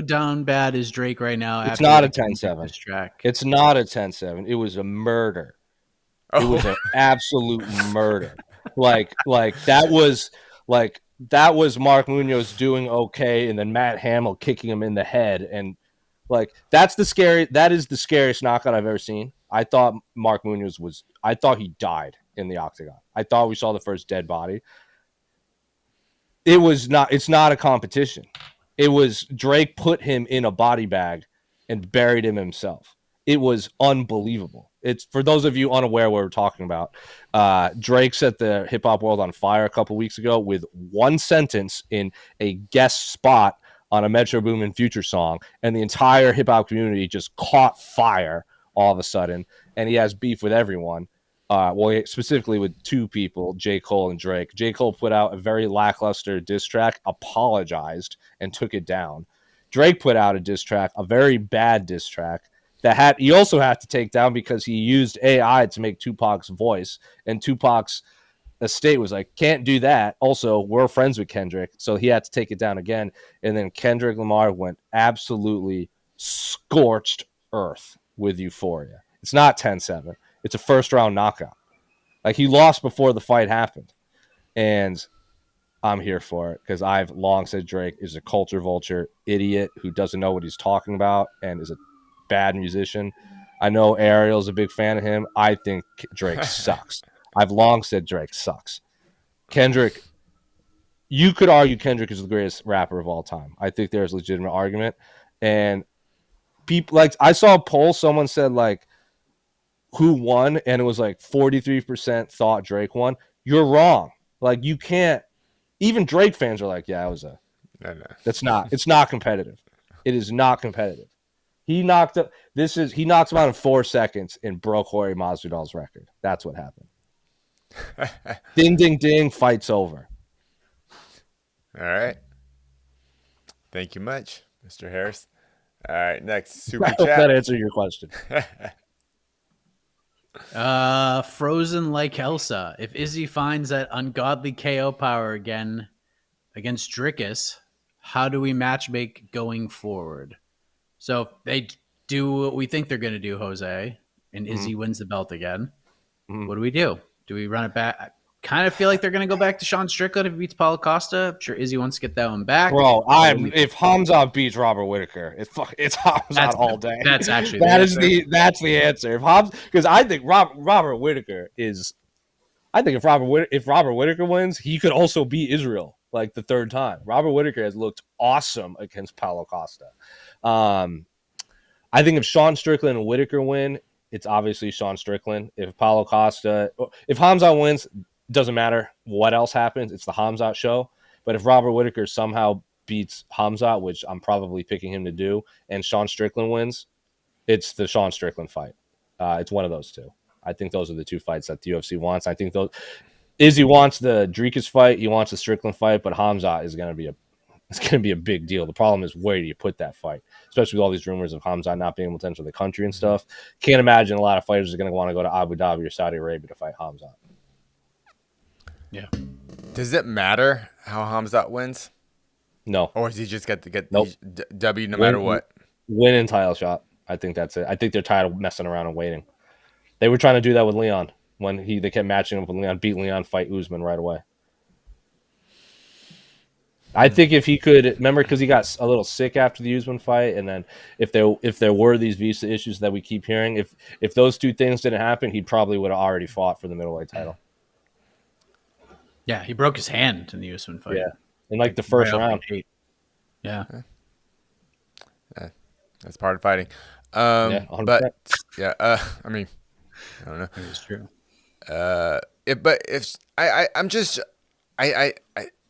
down bad is Drake right now? It's not a 10-7. It's not a 10-7. It was a murder. It was an absolute murder. Like that was Mark Munoz doing okay, and then Matt Hamill kicking him in the head, and like that is the scariest knockout I've ever seen. I thought Mark Munoz I thought he died in the octagon. I thought we saw the first dead body. It's not a competition. It was Drake put him in a body bag and buried him himself. It was unbelievable. It's for those of you unaware what we're talking about. Drake set the hip hop world on fire a couple weeks ago with one sentence in a guest spot on a Metro Boomin Future song, and the entire hip hop community just caught fire all of a sudden. And he has beef with everyone. Specifically with 2 people, J. Cole and Drake. J. Cole put out a very lackluster diss track, apologized, and took it down. Drake put out a diss track, a very bad diss track, that he also had to take down because he used AI to make Tupac's voice, and Tupac's estate was like, can't do that. Also, we're friends with Kendrick, so he had to take it down again. And then Kendrick Lamar went absolutely scorched earth with Euphoria. It's not 10-7. It's a first round knockout. Like, he lost before the fight happened. And I'm here for it because I've long said Drake is a culture vulture idiot who doesn't know what he's talking about and is a bad musician. I know Ariel's a big fan of him. I think Drake sucks. I've long said Drake sucks. Kendrick, you could argue Kendrick is the greatest rapper of all time. I think there's a legitimate argument. And people, like, I saw a poll, someone said, like, who won? And it was like 43% thought Drake won. You're wrong. Like, you can't. Even Drake fans are like, yeah, it was a. No. It's not competitive. It is not competitive. He knocked him out in 4 seconds and broke Jorge Masvidal's record. That's what happened. Ding, ding, ding. Fight's over. All right. Thank you much, Mr. Harris. All right, next super chat. That answered your question. Frozen like Elsa. If Izzy finds that ungodly KO power again against Drickus, how do we matchmake going forward? So if they do what we think they're going to do, Jose, and Izzy wins the belt again, what do? Do we run it back? I kind of feel like they're going to go back to Sean Strickland if he beats Paulo Costa. I'm sure Izzy wants to get that one back. Bro, if Hamzat beats Robert Whittaker, it's Hamzat all day. That's actually that's the answer. Because I think Robert Whittaker is. I think if Robert Whittaker wins, he could also beat Israel like the third time. Robert Whittaker has looked awesome against Paulo Costa. I think if Sean Strickland and Whittaker win, it's obviously Sean Strickland. If Hamzat wins, doesn't matter what else happens. It's the Hamzat show. But if Robert Whittaker somehow beats Hamzat, which I'm probably picking him to do, and Sean Strickland wins, it's the Sean Strickland fight. It's one of those two. I think those are the two fights that the UFC wants. I think Izzy wants the Dricus fight. He wants the Strickland fight, but Hamzat is going to be a big deal. The problem is, where do you put that fight? Especially with all these rumors of Hamzat not being able to enter the country and stuff. Can't imagine a lot of fighters are going to want to go to Abu Dhabi or Saudi Arabia to fight Hamzat. Yeah. Does it matter how Hamzat wins? No. Or does he just get the W no matter what? Win and title shot. I think that's it. I think they're tired of messing around and waiting. They were trying to do that with Leon when they kept matching up with Leon, beat Leon, fight Usman right away. I think if he could, remember, because he got a little sick after the Usman fight, and then if there were these visa issues that we keep hearing, if those two things didn't happen, he probably would have already fought for the middleweight title. Yeah, he broke his hand in the Usman fight. Yeah, in like the first round. Yeah. That's part of fighting. Yeah, 100%. But yeah, I mean, I don't know. It's true.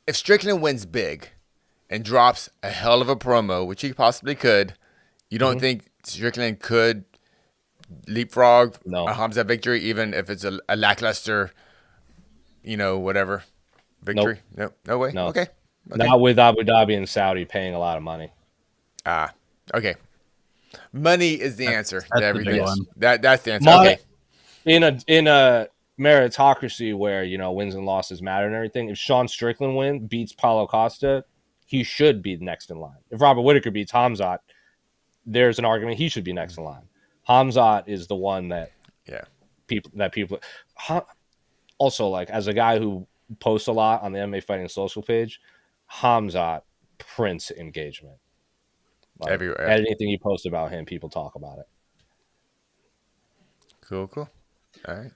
If Strickland wins big and drops a hell of a promo, which he possibly could, you don't think Strickland could leapfrog a Hamzat victory, even if it's a lackluster, whatever victory? Nope. No way? No. Okay. Not with Abu Dhabi and Saudi paying a lot of money. Okay. Money is the answer to everything. That's the answer. Okay. In a meritocracy where wins and losses matter and everything, if Sean Strickland beats Paulo Costa, he should be next in line. If Robert Whittaker beats Hamzat, there's an argument he should be next in line. Hamzat is the one that people also, like, as a guy who posts a lot on the MMA Fighting social page, Hamzat prints engagement. Like, everywhere. Anything you post about him, people talk about it. Cool. All right.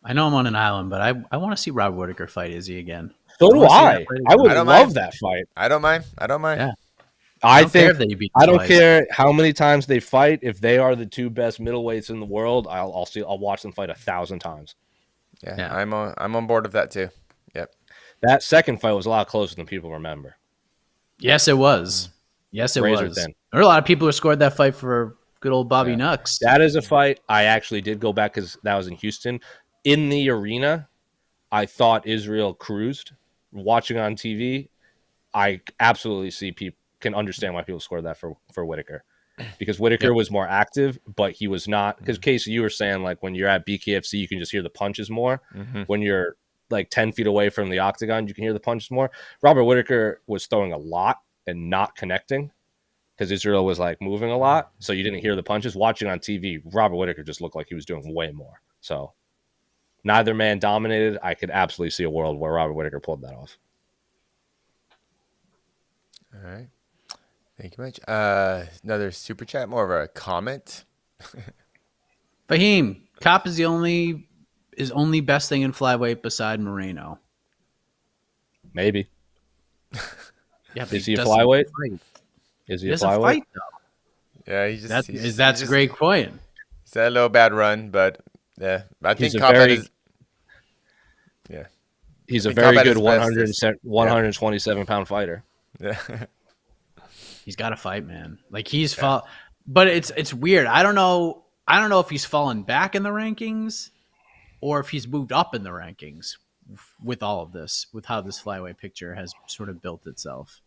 I know I'm on an island, but I want to see Rob Whittaker fight Izzy again. So do I. I would love that fight. I don't mind. Yeah. I don't care how many times they fight. If they are the two best middleweights in the world, I'll watch them fight 1,000 times. Yeah. I'm on board with that too. Yep. That second fight was a lot closer than people remember. Yes, it was. Yes, it Razor was. thin. There were a lot of people who scored that fight for good old Bobby Nux. That is a fight I actually did go back because that was in Houston. In the arena, I thought Israel cruised. Watching on TV, I absolutely can understand why people scored that for Whittaker. Because Whittaker was more active, but he was not. Because, Casey, you were saying, like, when you're at BKFC, you can just hear the punches more. When you're, like, 10 feet away from the octagon, you can hear the punches more. Robert Whittaker was throwing a lot and not connecting because Israel was, like, moving a lot. So you didn't hear the punches. Watching on TV, Robert Whittaker just looked like he was doing way more. So neither man dominated. I could absolutely see a world where Robert Whittaker pulled that off. All right. Thank you much. Another super chat, more of a comment. Fahim, Cop is only best thing in flyweight beside Moreno. Maybe. Yeah, but is he a flyweight? Is he a flyweight? Yeah, that's a great point. He's had a little bad run, but yeah, I think he's a very good 127 pound fighter. Yeah. He's got to fight, man. Like but it's weird. I don't know if he's fallen back in the rankings or if he's moved up in the rankings with all of this, with how this flyweight picture has sort of built itself.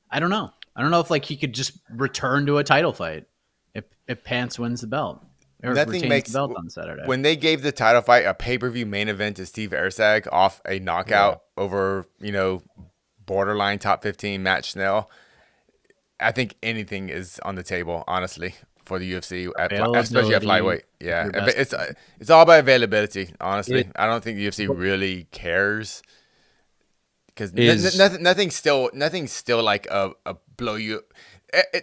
I don't know. I don't know if he could just return to a title fight if Pants wins the belt. Or nothing makes the belt on Saturday. When they gave the title fight a pay-per-view main event to Steve Erceg off a knockout over, borderline top 15 Matt Schnell, I think anything is on the table, honestly, for the UFC, especially at flyweight. Yeah, it's all about availability, honestly. I don't think the UFC really cares because nothing's still like a blow you.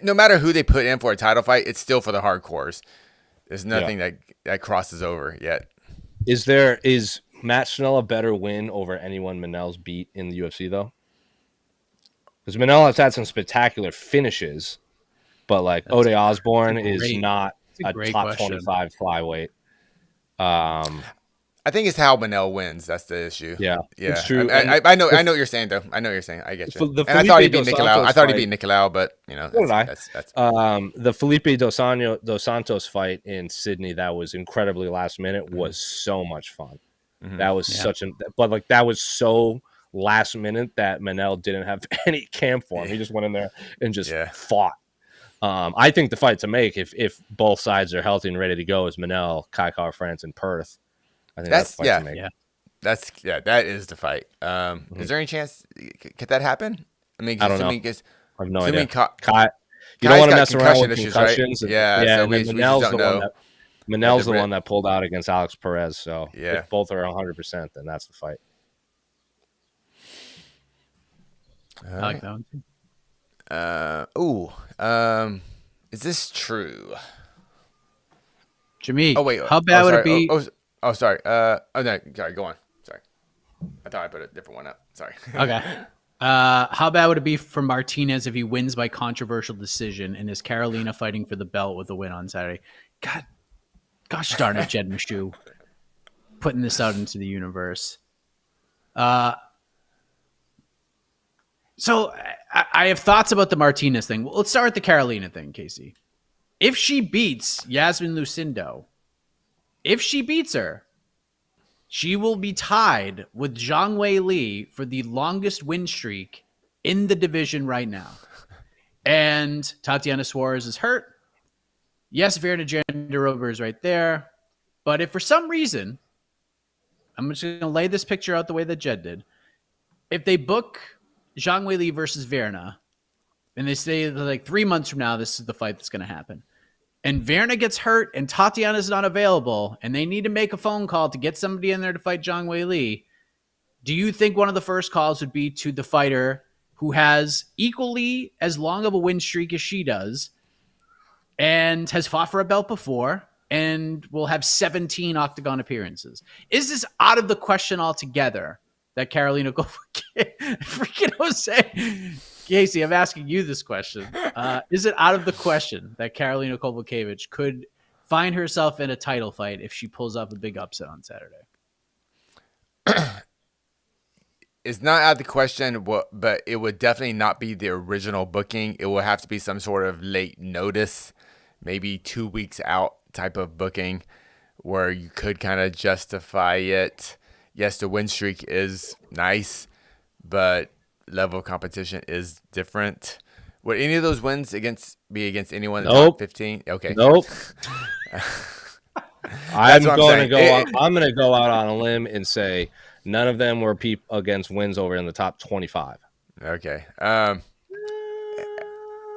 No matter who they put in for a title fight, it's still for the hardcores. There's nothing that crosses over yet. Is Matt Schnell a better win over anyone Manel's beat in the UFC though? Because Manel has had some spectacular finishes, but Ode Osborne is not a top 25 flyweight. I think it's how Manel wins. That's the issue. Yeah. It's true. I know what you're saying, though. I know what you're saying. I get you. And I thought he beat Nicolau. But the Felipe Dos Santos fight in Sydney that was incredibly last minute was so much fun. Mm-hmm. That was that was so last minute that Manel didn't have any camp for him. He just went in there and just fought. I think the fight to make if both sides are healthy and ready to go is Manel, Kai France, and Perth. I think that's the fight to make. That is the fight. Is there any chance could that happen? I mean, I don't know. I have no idea. Kai, you don't want to mess around with concussions. Right? So Manel's the one that pulled out against Alex Perez. So if both are 100%, then that's the fight. I like that one too. Is this true? Jimmy, wait. How bad would it be? Sorry. No, sorry. Go on. Sorry. I thought I put a different one up. Sorry. Okay. How bad would it be for Martinez if he wins by controversial decision and is Carolina fighting for the belt with a win on Saturday? Gosh darn it, Jed Meshew, putting this out into the universe. So I have thoughts about the Martinez thing. Well, let's start with the Carolina thing, Casey. If she beats Yasmin Lucindo, if she beats her, she will be tied with Zhang Wei Li for the longest win streak in the division right now. And Tatiana Suarez is hurt. Yes, Virna Jandiroba is right there. But if for some reason, I'm just going to lay this picture out the way that Jed did. If they book Zhang Wei Li versus Virna, and they say 3 months from now, this is the fight that's going to happen. And Virna gets hurt and Tatiana's not available and they need to make a phone call to get somebody in there to fight Zhang Wei Li. Do you think one of the first calls would be to the fighter who has equally as long of a win streak as she does and has fought for a belt before and will have 17 octagon appearances? Is this out of the question altogether that Carolina freaking Jose... Casey, I'm asking you this question. Is it out of the question that Karolina Kowalkiewicz could find herself in a title fight if she pulls off a big upset on Saturday? It's not out of the question, but it would definitely not be the original booking. It will have to be some sort of late notice, maybe 2 weeks out type of booking where you could kind of justify it. Yes, the win streak is nice, but level of competition is different. Would any of those wins be against anyone in the top 15? Okay. Nope. I'm going to go out on a limb and say none of them were against wins over in the top 25. Okay.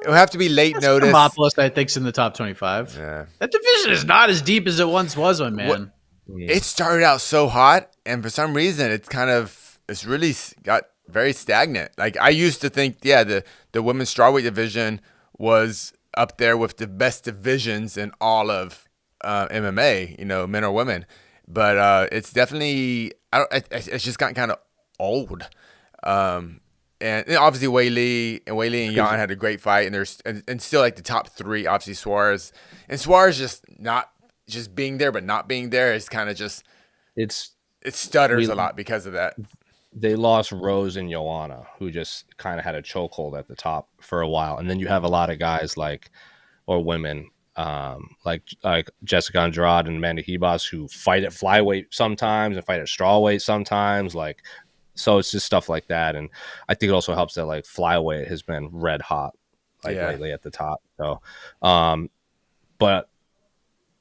It'll have to be late notice. Hermopolis, I think, is in the top 25. Yeah. That division is not as deep as it once was, my man. it started out so hot, and for some reason, it's really got very stagnant. Like I used to think, the women's strawweight division was up there with the best divisions in all of MMA, men or women. But it's definitely it's just gotten kind of old. And obviously Wei and Jan had a great fight, and there's and still like the top three, obviously Suarez just not just being there, but not being there is kind of just it stutters a lot because of that. They lost Rose and Joanna, who just kind of had a chokehold at the top for a while, and then you have a lot of guys or women like Jessica Andrade and Amanda Ribas who fight at flyweight sometimes and fight at strawweight sometimes, So it's just stuff like that, and I think it also helps that flyweight has been red hot lately at the top. So, but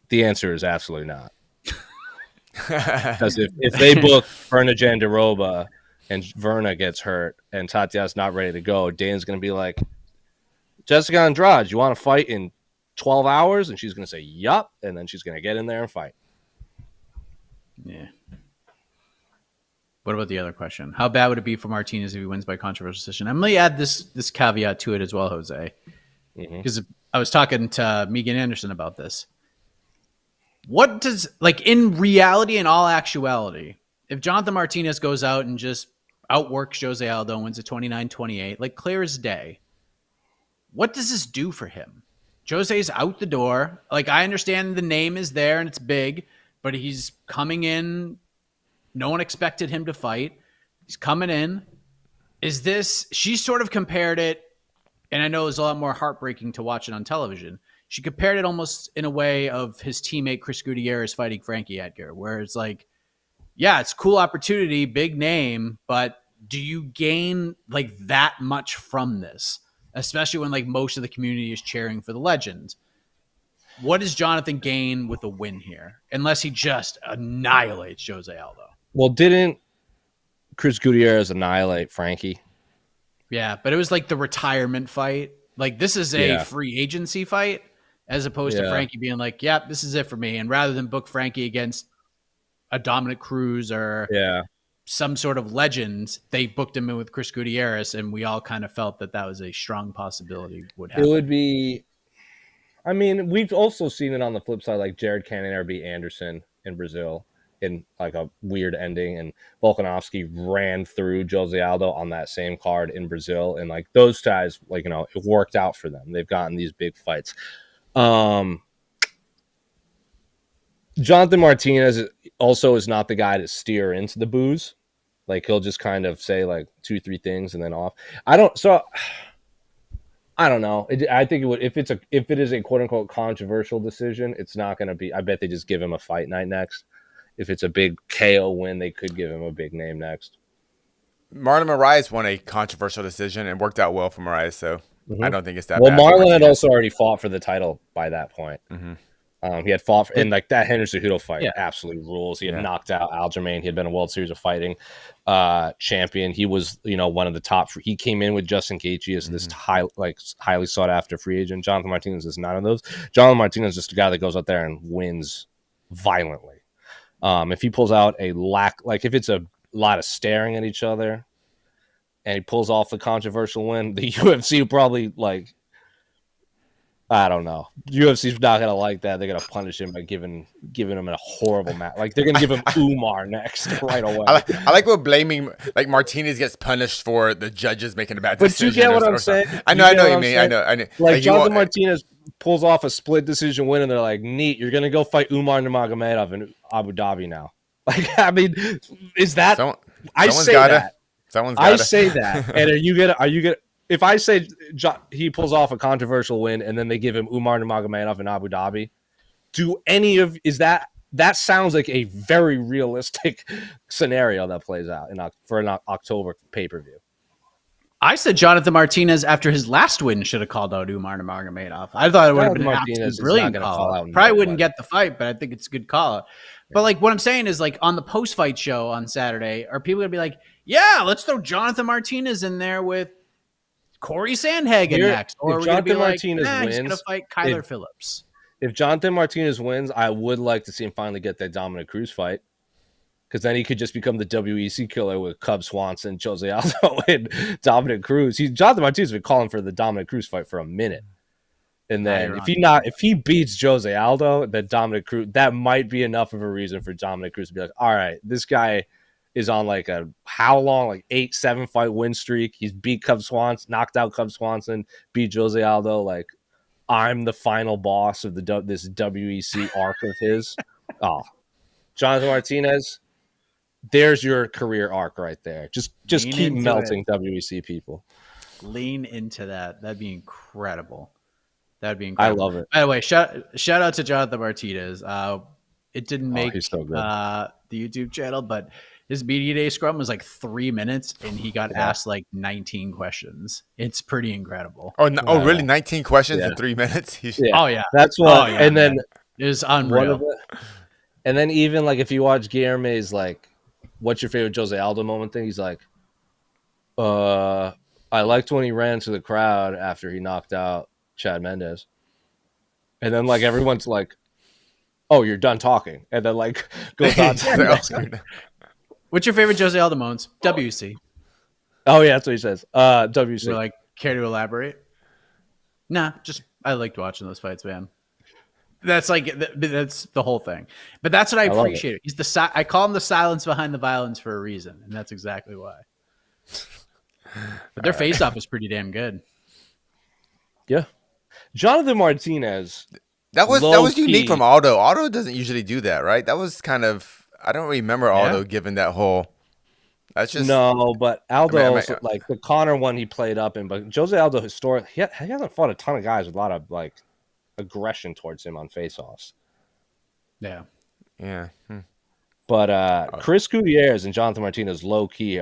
the answer is absolutely not, because if they book Verna Jandiroba and Verna gets hurt and Tatiana's not ready to go, Dana's going to be like, Jessica Andrade, you want to fight in 12 hours? And she's going to say, yup, and then she's going to get in there and fight. Yeah. What about the other question? How bad would it be for Martinez if he wins by controversial decision? I'm going to add this caveat to it as well, Jose, because I was talking to Megan Anderson about this. What does, in reality and all actuality, if Jonathan Martinez goes out and just outworks Jose Aldo and wins a 29-28, clear as day, what does this do for him? Jose's out the door. I understand the name is there and it's big, but he's coming in. No one expected him to fight. He's coming in. She sort of compared it, and I know it was a lot more heartbreaking to watch it on television. She compared it almost in a way of his teammate Chris Gutierrez fighting Frankie Edgar, where it's it's a cool opportunity, big name, but do you gain that much from this? Especially when most of the community is cheering for the legend. What does Jonathan gain with a win here? Unless he just annihilates Jose Aldo. Well, didn't Chris Gutierrez annihilate Frankie? Yeah, but it was the retirement fight. This is a free agency fight, as opposed to Frankie being this is it for me. And rather than book Frankie against a Dominic Cruz or some sort of legend, they booked him in with Chris Gutierrez, and we all kind of felt that was a strong possibility would happen. It would be... I mean, we've also seen it on the flip side, Jared Cannonier beat Anderson in Brazil in a weird ending, and Volkanovski ran through Jose Aldo on that same card in Brazil, and those guys, it worked out for them. They've gotten these big fights. Jonathan Martinez also is not the guy to steer into the booze. He'll just kind of say 2-3 things and then off. I don't know. I think it would, if it is a quote unquote controversial decision, it's not going to be. I bet they just give him a fight night next. If it's a big KO win, they could give him a big name next. Marlon Moraes won a controversial decision and worked out well for Moraes, so I don't think it's that bad. Well, Marlon had also already fought for the title by that point. He had fought in that Henderson Cejudo fight. Absolutely rules. He had knocked out Aljamain. He had been a World Series of Fighting champion. He was, one of the top. He came in with Justin Gaethje as this highly sought after free agent. Jonathan Martinez is none of those. Jonathan Martinez is just a guy that goes out there and wins violently. If he pulls out if it's a lot of staring at each other, and he pulls off the controversial win, the UFC will probably I don't know. UFC's not gonna like that. They're gonna punish him by giving him a horrible match. They're gonna give him Umar next right away. I like what blaming Martinez gets punished for the judges making a bad decision. But you get what I'm saying? I know what you mean. I know. Jonathan Martinez pulls off a split decision win, and they're like, "Neat, you're gonna go fight Umar Nurmagomedov in Abu Dhabi now." Is that? I say that. I say that. And are you gonna? If I say he pulls off a controversial win and then they give him Umar Nurmagomedov in Abu Dhabi, that sounds like a very realistic scenario that plays out for an October pay-per-view. I said Jonathan Martinez after his last win should have called out Umar Nurmagomedov. I thought it would have been an absolute brilliant call out. Probably wouldn't get the fight, but I think it's a good call out. But what I'm saying is on the post-fight show on Saturday, are people going to be like, yeah, let's throw Jonathan Martinez in there with Corey Sandhagen next? Or are we going to be like, he's going to fight Kyler Phillips? If Jonathan Martinez wins, I would like to see him finally get that Dominic Cruz fight. Because then he could just become the WEC killer with Cub Swanson, Jose Aldo, and Dominic Cruz. Jonathan Martinez has been calling for the Dominic Cruz fight for a minute. And then if he beats Jose Aldo, then Dominic Cruz, that might be enough of a reason for Dominic Cruz to be like, all right, this guy is on like a how long, like 8-7 fight win streak. He's beat Cub Swanson, knocked out Cub Swanson, beat Jose Aldo. Like, I'm the final boss of this WEC arc of his. Oh, Jonathan Martinez, there's your career arc right there. Just keep melting WEC people. Lean into that. That'd be incredible. That'd be incredible. I love it. By the way, shout out to Jonathan Martinez. It didn't make so the YouTube channel, but his media day scrum was like 3 minutes, and he got asked like 19 questions. It's pretty incredible. Really? 19 questions in 3 minutes? Oh yeah, that's what. And then it was unreal. And then even like if you watch Guilherme's like, what's your favorite Jose Aldo moment thing? He's like, I liked when he ran to the crowd after he knocked out Chad Mendes. And then like everyone's like, oh, you're done talking. And then like goes on to what's your favorite Jose Aldo moments? WC. Oh yeah, that's what he says. WC. We're like, care to elaborate? Nah, just I liked watching those fights, man. That's like that's the whole thing. But that's what I appreciate. He's I call him the silence behind the violence for a reason, and that's exactly why. But their face-off was pretty damn good. Yeah. Jonathan Martinez. That was unique from Aldo. Aldo doesn't usually do that, right? That was kind of, I don't remember Aldo giving that whole. That's just no, but Aldo like the Conor one he played up in, but Jose Aldo historically he hasn't fought a ton of guys with a lot of like aggression towards him on face-offs. Yeah. Yeah. But Chris Gutierrez and Jonathan Martinez low key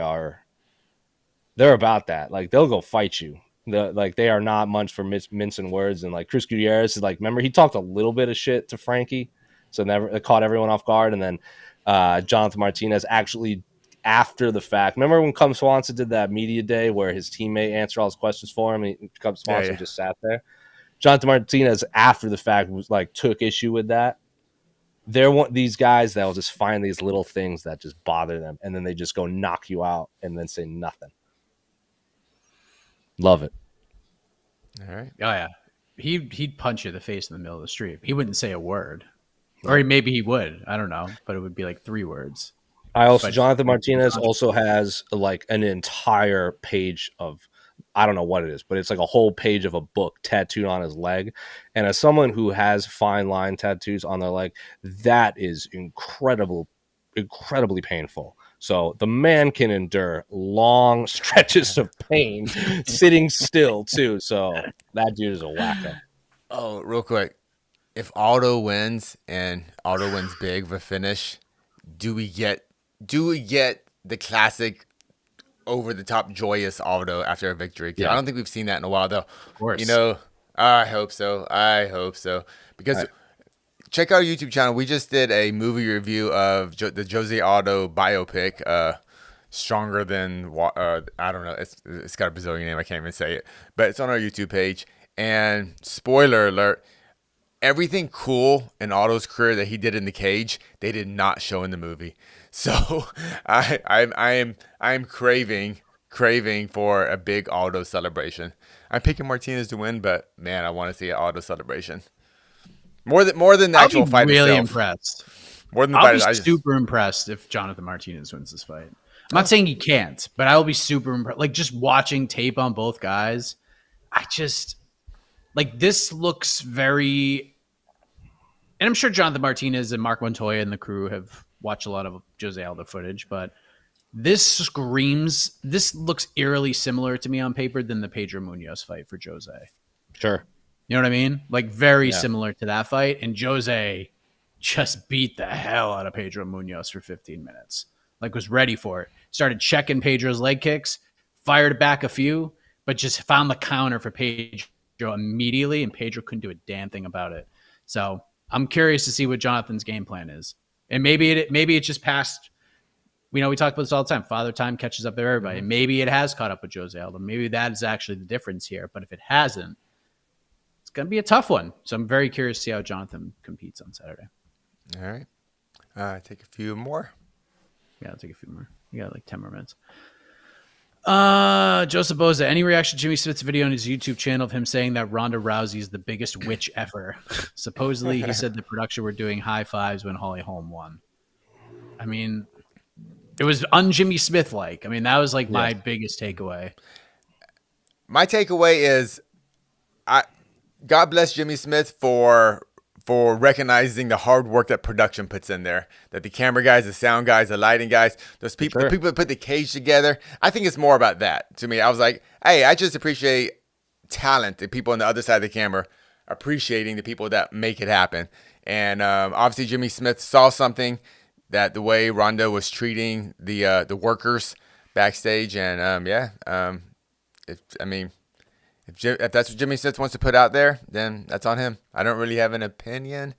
they're about that. Like they'll go fight you. They are not much for mincing words. And like Chris Gutierrez is like, remember he talked a little bit of shit to Frankie, so it caught everyone off guard. And then Jonathan Martinez actually after the fact. Remember when Cub Swanson did that media day where his teammate answered all his questions for him and Cub Swanson just sat there? Jonathan Martinez after the fact was like took issue with that. They're these guys that will just find these little things that just bother them, and then they just go knock you out and then say nothing. Love it. All right. Oh yeah, he'd punch you in the face in the middle of the street. He wouldn't say a word, or maybe he would. I don't know, but it would be like 3 words. Jonathan Martinez also has like an entire page of, I don't know what it is, but it's like a whole page of a book tattooed on his leg. And as someone who has fine line tattoos on their leg, that is incredibly painful. So the man can endure long stretches of pain sitting still too. So that dude is a wacko. Oh, real quick. If Aldo wins and Aldo wins big with a finish, do we get the classic over the top joyous Aldo after a victory? Yeah. I don't think we've seen that in a while though. Of course. You know, I hope so. Because check out our YouTube channel. We just did a movie review of the Jose Aldo biopic, Stronger Than I don't know. It's got a Brazilian name. I can't even say it, but it's on our YouTube page. And spoiler alert: everything cool in Aldo's career that he did in the cage, they did not show in the movie. So I'm craving for a big Aldo celebration. I'm picking Martinez to win, but man, I want to see an Aldo celebration. More than the actual fight really itself. Impressed. More than the I'll fight. be super impressed if Jonathan Martinez wins this fight. I'm not saying he can't, but I will be super impressed. Like just watching tape on both guys, I just like this looks very. And I'm sure Jonathan Martinez and Mark Montoya and the crew have watched a lot of Jose Aldo footage, but this looks eerily similar to me on paper than the Pedro Munoz fight for Jose. Sure. You know what I mean? Like very similar to that fight. And Jose just beat the hell out of Pedro Munoz for 15 minutes. Like was ready for it. Started checking Pedro's leg kicks, fired back a few, but just found the counter for Pedro immediately. And Pedro couldn't do a damn thing about it. So I'm curious to see what Jonathan's game plan is. And maybe it's just past, we talk about this all the time. Father time catches up to everybody. Maybe it has caught up with Jose Aldo. Maybe that is actually the difference here. But if it hasn't, going to be a tough one. So I'm very curious to see how Jonathan competes on Saturday. All right. Take a few more. Yeah, I'll take a few more. You got like 10 more minutes. Joseph Boza, any reaction to Jimmy Smith's video on his YouTube channel of him saying that Ronda Rousey is the biggest witch ever? Supposedly, he said the production were doing high fives when Holly Holm won. I mean, it was un-Jimmy Smith-like. I mean, that was like my biggest takeaway. My takeaway is, God bless Jimmy Smith for recognizing the hard work that production puts in there. That the camera guys, the sound guys, the lighting guys, those people, the people that put the cage together. I think it's more about that to me. I was like, hey, I just appreciate talent. The people on the other side of the camera appreciating the people that make it happen. And obviously, Jimmy Smith saw something that the way Ronda was treating the workers backstage, and if that's what Jimmy Smith wants to put out there, then that's on him. I don't really have an opinion.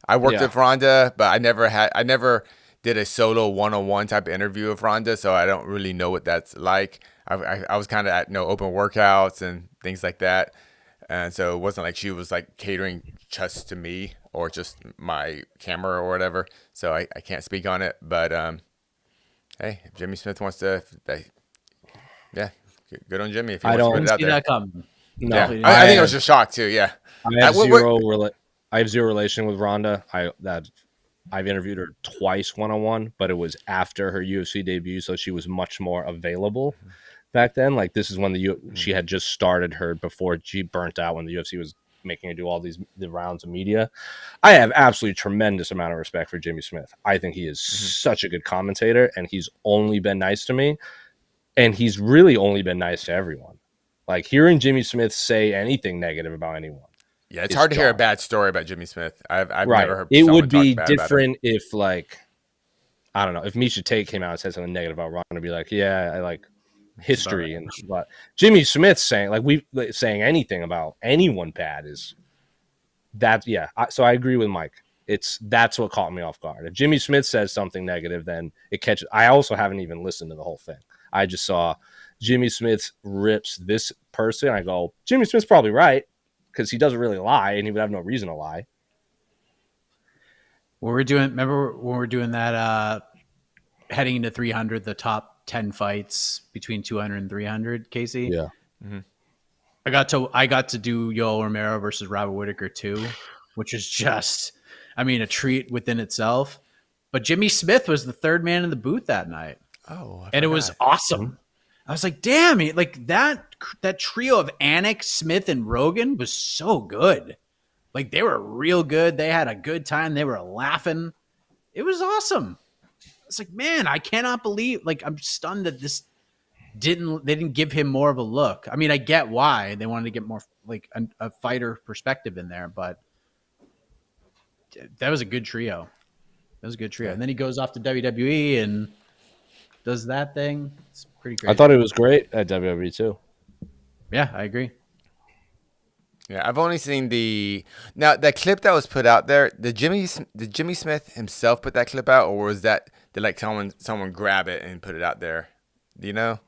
I worked with Ronda, but I never did a solo one-on-one type of interview of Ronda, so I don't really know what that's like. I was kind of at open workouts and things like that, and so it wasn't like she was like catering just to me or just my camera or whatever. So I can't speak on it, but hey, if Jimmy Smith wants to, good on Jimmy if he wants to put it out there. That coming. No, I think it was just shock too. Yeah, I have zero relation with Ronda. I've interviewed her twice one-on-one, but it was after her UFC debut, so she was much more available back then. Like this is when she had just started her before she burnt out when the UFC was making her do all the rounds of media. I have absolutely tremendous amount of respect for Jimmy Smith. I think he is such a good commentator, and he's only been nice to me, and he's really only been nice to everyone. Like hearing Jimmy Smith say anything negative about anyone. Yeah, it's hard to hear a bad story about Jimmy Smith. I've never heard. It would be different if, like, I don't know, if Miesha Tate came out and said something negative about Ron, I'd be like, yeah, I like history and but Jimmy Smith saying saying anything about anyone bad is that. Yeah, so I agree with Mike. That's what caught me off guard. If Jimmy Smith says something negative, then it catches. I also haven't even listened to the whole thing. I just saw Jimmy Smith rips this person. I go, Jimmy Smith's probably right because he doesn't really lie and he would have no reason to lie. Remember when we're doing that heading into 300, the top 10 fights between 200 and 300, Casey? Yeah. Mm-hmm. I got to do Yoel Romero versus Robert Whittaker too, which is just, I mean, a treat within itself. But Jimmy Smith was the third man in the booth that night. Oh, and it was awesome. I was like, damn it. Like that trio of Anik, Smith, and Rogan was so good. Like they were real good. They had a good time. They were laughing. It was awesome. It's like, man, I cannot believe, like, I'm stunned that they didn't give him more of a look. I mean, I get why they wanted to get more like a fighter perspective in there, but that was a good trio. And then he goes off to WWE and does that thing. It's pretty crazy. I thought it was great at WWE too. Yeah, I agree. Yeah, I've only seen that clip that was put out there. Did Jimmy Smith himself put that clip out, or was that did like someone grab it and put it out there? Do you know?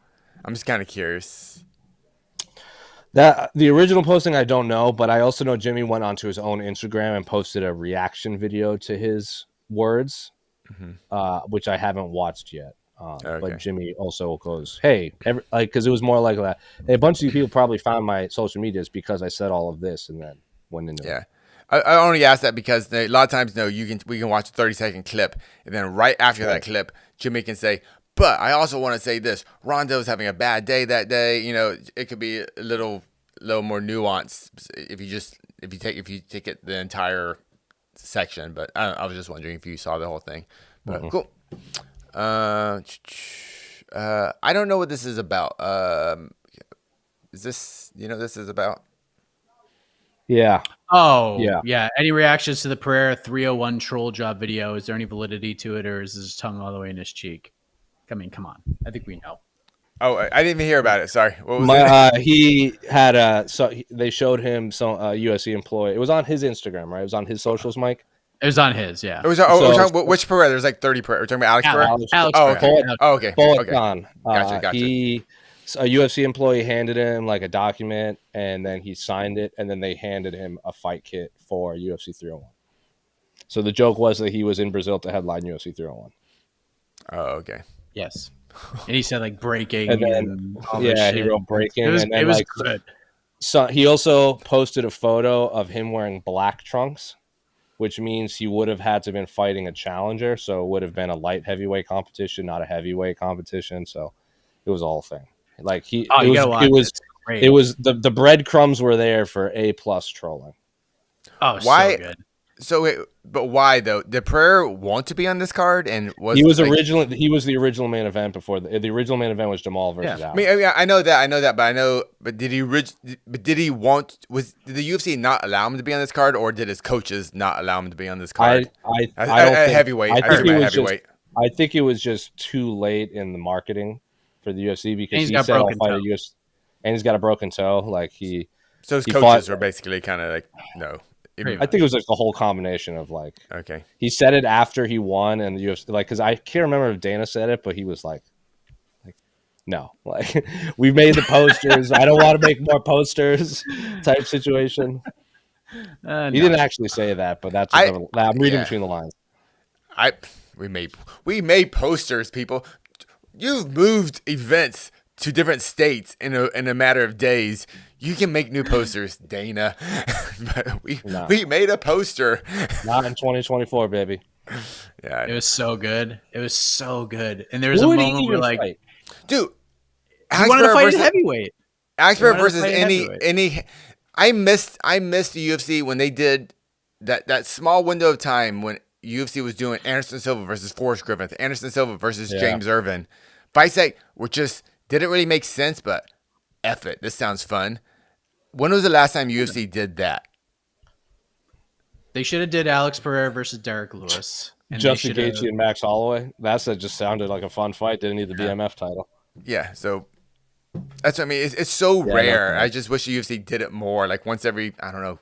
I'm just kind of curious. That the original posting, I don't know, but I also know Jimmy went onto his own Instagram and posted a reaction video to his words, which I haven't watched yet. Okay. But Jimmy also goes, "Hey, because it was more like that. Hey, a bunch of you people probably found my social medias because I said all of this and then went into it." I only asked that because a lot of times, we can watch a 30-second clip, and then right after that clip, Jimmy can say, "But I also want to say this: Ronda was having a bad day that day." You know, it could be a little more nuanced if you take it the entire section. But I was just wondering if you saw the whole thing. But cool. I don't know what this is about. Is this this is about? Yeah. Oh, yeah. Any reactions to the Pereira 301 troll job video? Is there any validity to it, or is his tongue all the way in his cheek? I mean, come on. I think we know. Oh, I didn't even hear about it. Sorry. What was it? He had they showed him some USC employee. It was on his Instagram, right? It was on his socials, Mike. It was on his, yeah. It was which Pereira? There's like 30 Pereira. We're talking about Alex Pereira? Alex Pereira. Okay. Okay. Gotcha. He a UFC employee handed him like a document, and then he signed it, and then they handed him a fight kit for UFC 301. So the joke was that he was in Brazil to headline UFC 301. Oh, okay. Yes. And he said like breaking And then all this shit. he wrote breaking. It was, and then, it was like, good. So he also posted a photo of him wearing black trunks, which means he would have had to have been fighting a challenger. So it would have been a light heavyweight competition, not a heavyweight competition. So it was a whole thing. Like it was the breadcrumbs were there for A+ trolling. Oh, why? So good. But why though? Did Pereira want to be on this card? And he was the original main event before the original main event was Jamal versus Alves. I know that, but did the UFC not allow him to be on this card, or did his coaches not allow him to be on this card? I don't think heavyweight. I think it was just too late in the marketing for the UFC because he said I'll fight a UFC, and he's got a broken toe. Like so his coaches were basically kind of like no. I think it was like a whole combination of like. Okay. He said it after he won, and the UFC like because I can't remember if Dana said it, but he was like no, like we made the posters. I don't want to make more posters, type situation. He didn't actually say that, but that's I'm reading between the lines. We made posters, people. You've moved events to different states in a matter of days. You can make new posters, Dana. We made a poster. Not in 2024, baby. Yeah, it was so good. And there was a moment where like, fight? Dude, he wanted to fight at heavyweight. Alex versus any. I missed the UFC when they did that small window of time when UFC was doing Anderson Silva versus Forrest Griffith, Anderson Silva versus James Irvin. Fights that were just didn't really make sense, but F it. This sounds fun. When was the last time UFC did that? They should have did Alex Pereira versus Derek Lewis. Justin Gaethje and Max Holloway. That just sounded like a fun fight. Didn't need the BMF title. Yeah, so that's what I mean. It's so rare. I just wish the UFC did it more. Like once every, I don't know,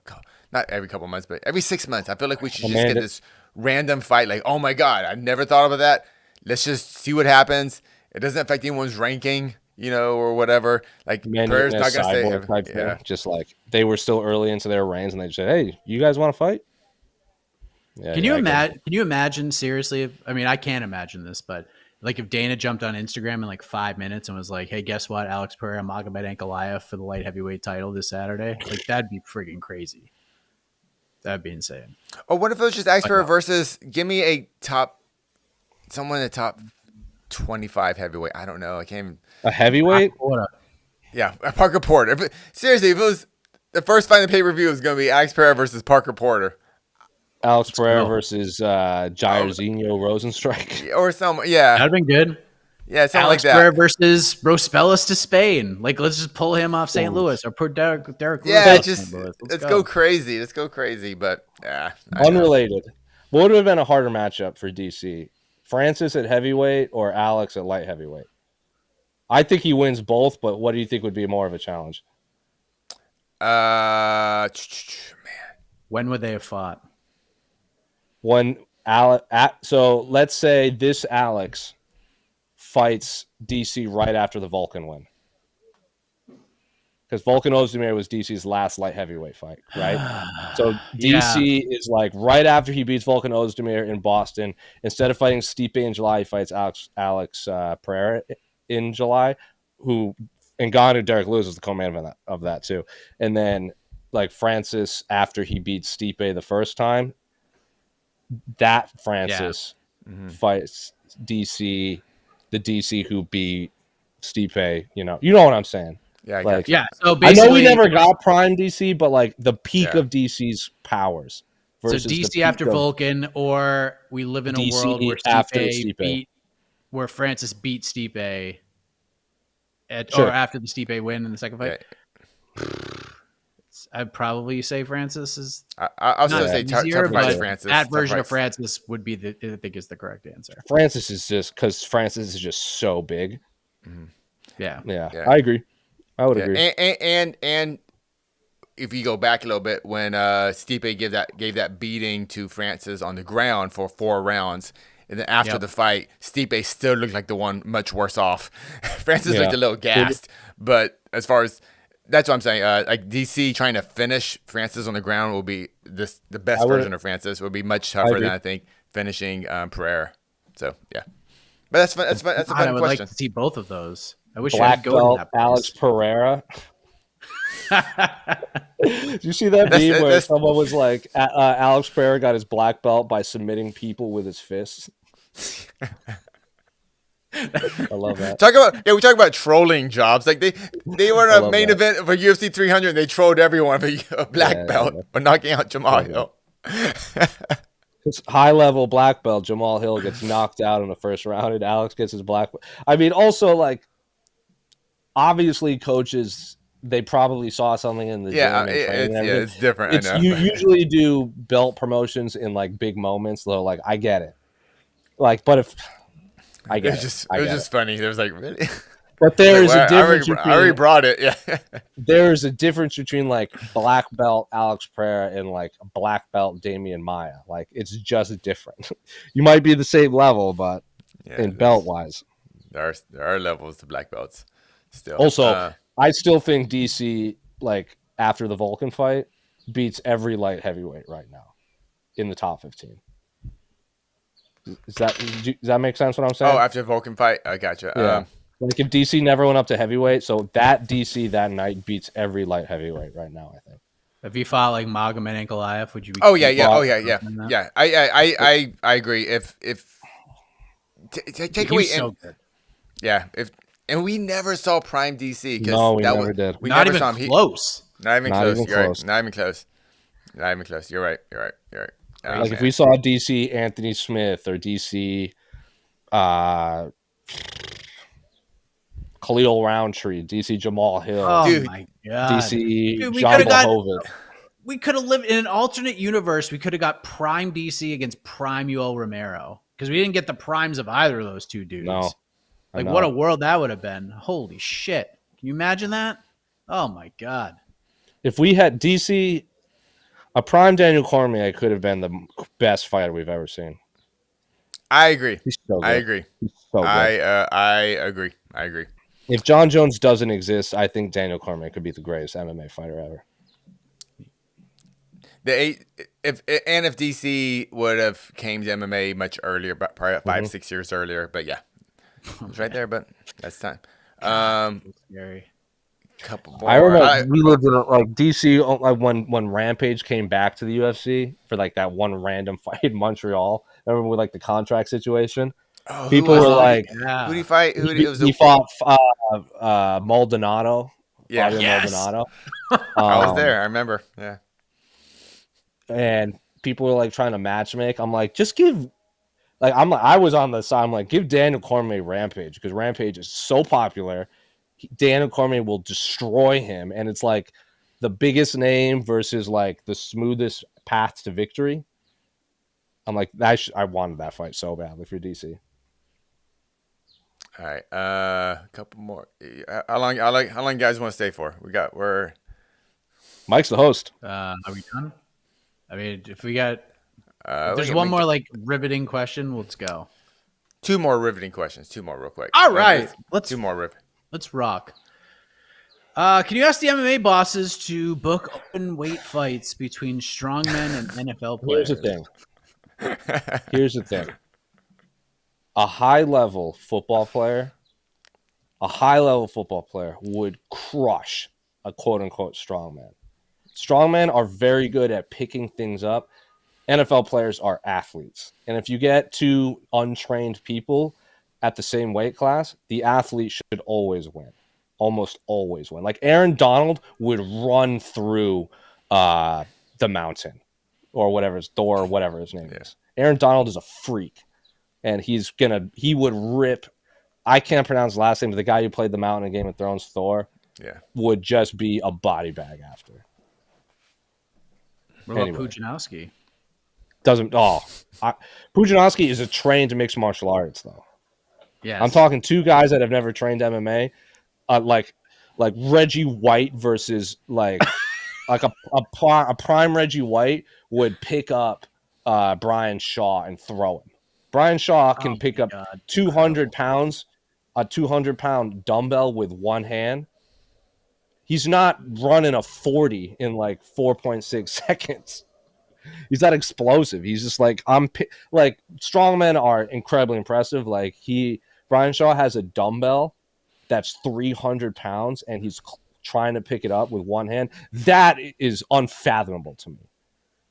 not every couple months, but every 6 months. I feel like we should just get this random fight. Like, oh my God, I never thought about that. Let's just see what happens. It doesn't affect anyone's ranking, or whatever. Like, Pereira's not gonna say, just like they were still early into their reigns, and they said, "Hey, you guys want to fight?" Yeah, Can you imagine seriously? I can't imagine this, but like if Dana jumped on Instagram in like 5 minutes and was like, "Hey, guess what? Alex Pereira, Magomed Ankalaev for the light heavyweight title this Saturday." Like that'd be freaking crazy. That'd be insane. Or what if it was just Alex Pereira versus? Give me someone in the top 25 heavyweight. I don't know. I can't even. A heavyweight? Yeah, Parker Porter. Seriously, if it was the first fight in the pay-per-view, it was going to be Alex Pereira versus Parker Porter. Alex Pereira versus Jairzinho Rosenstrike. Or someone, yeah. That'd have been good. Yeah, something Alex like that. Pereira versus Rospellis to Spain. Like, let's just pull him off St. Louis or put Derek Lewis off St. Louis. Let's go crazy. Let's go crazy, but unrelated. What would have been a harder matchup for DC? Francis at heavyweight or Alex at light heavyweight? I think he wins both, but what do you think would be more of a challenge? Man. When would they have fought? So let's say this Alex fights DC right after the Volkan win. Because Volkan Ozdemir was DC's last light heavyweight fight, right? So DC is like right after he beats Volkan Ozdemir in Boston. Instead of fighting Stipe in July, he fights Alex Pereira in July, and Ngannou Derek Lewis is the co-main event of that too. And then like Francis after he beats Stipe the first time, that Francis fights DC, the DC who beat Stipe. You know what I'm saying? Yeah, So basically, I know we never got prime DC, but like the peak of DC's powers. So DC after Volkan, or we live in a DC world where where Francis beat Stipe, or after the Stipe win in the second fight. Yeah. I'd probably say Francis is. I'll still say Francis. That version of Francis would be I think is the correct answer. Francis is just because Francis is just so big. Mm-hmm. Yeah, I agree. I would agree. And if you go back a little bit, when Stipe gave that beating to Francis on the ground for 4 rounds, And then after the fight, Stipe still looked like the one much worse off. Francis looked a little gassed, but as far as that's what I'm saying, like DC trying to finish Francis on the ground will be the best version of Francis will be much tougher than I think finishing Pereira. So yeah, but that's fun. That's fun. That's a fun question. I would like to see both of those. I wish Black I could go to that place. Alex Pereira. Did you see that meme where someone was like, Alex Pereira got his black belt by submitting people with his fists? I love that. We talk about trolling jobs. Like they were in a main event for UFC 300 and they trolled everyone for a black belt for knocking out Jamal Hill. It's high level black belt. Jamal Hill gets knocked out in the first round and Alex gets his black belt. I mean, also like obviously coaches, they probably saw something in the gym. It's different. I know. You usually do belt promotions in like big moments, though. Like I get it. Like, but if I get it was just funny. There was like really. But there's a difference. I already brought it. Yeah. There's a difference between like black belt Alex Pereira and like black belt Damian Maia. Like it's just different. You might be the same level, but in belt wise, there are levels to black belts. Still. Also, I still think DC like after the Vulcan fight beats every light heavyweight right now in the top 15. Does that make sense? What I'm saying? Oh, after the Vulcan fight, I gotcha. Yeah. Like if DC never went up to heavyweight, so that DC that night beats every light heavyweight right now. I think. If you fought like Magomed Ankalaev, would you be? Yeah. I agree. If take away, so good. Yeah. And we never saw Prime DC. No, we never did. We Not never even saw him. close. Not even close. You're right. Not even close. Not even close. You're right. Like if we saw DC Anthony Smith or DC Khalil Roundtree, DC Jamal Hill, my god, DC John Bohovic. We could have lived in an alternate universe. We could have got Prime DC against Prime Yoel Romero because we didn't get the primes of either of those two dudes. No, like what a world that would have been. Holy shit! Can you imagine that? Oh my god! If we had DC. A prime Daniel Cormier could have been the best fighter we've ever seen. I agree. He's so good. I agree. He's so good. I agree. If John Jones doesn't exist, I think Daniel Cormier could be the greatest MMA fighter ever. If DC would have came to MMA much earlier, probably 5-6 years earlier, but yeah, it's right there. But that's time. Scary. Couple more. I remember we lived in like DC like when Rampage came back to the UFC for like that one random fight in Montreal. I remember with like the contract situation. Oh, people were like, who did he fight? He fought Maldonado. Yeah, Maldonado. I was there. I remember. Yeah. And people were like trying to matchmake. I'm like, just give. Like I was on the side. I'm like, give Daniel Cormier Rampage because Rampage is so popular. Daniel Cormier will destroy him, and it's like the biggest name versus like the smoothest path to victory. I'm like, I wanted that fight so badly for DC. All right, a couple more. How long you guys want to stay for? We're Mike's the host. Are we done? I mean, if we got, there's one more like riveting question. Let's go. 2 more riveting questions. 2 more real quick. All right, let's 2 more riveting. Let's rock. Can you ask the MMA bosses to book open weight fights between strongmen and NFL players? Here's the thing. A high-level football player would crush a quote-unquote strongman. Strongmen are very good at picking things up. NFL players are athletes. And if you get 2 untrained people at the same weight class, the athlete should always win. Almost always win. Like Aaron Donald would run through the mountain or whatever Thor or whatever his name is. Aaron Donald is a freak. And he would rip. I can't pronounce his last name, but the guy who played the mountain in Game of Thrones, Thor, would just be a body bag after. What about Pujanowski? Pujanowski is a trained mixed martial arts though. Yeah, I'm talking 2 guys that have never trained MMA, like Reggie White versus like a prime Reggie White would pick up Brian Shaw and throw him. Brian Shaw can pick up God. 200 pounds, a 200-pound dumbbell with one hand. He's not running a 40 in like 4.6 seconds. He's not explosive. He's just like, like strongmen are incredibly impressive. Like Brian Shaw has a dumbbell that's 300 pounds and he's trying to pick it up with one hand. That is unfathomable to me.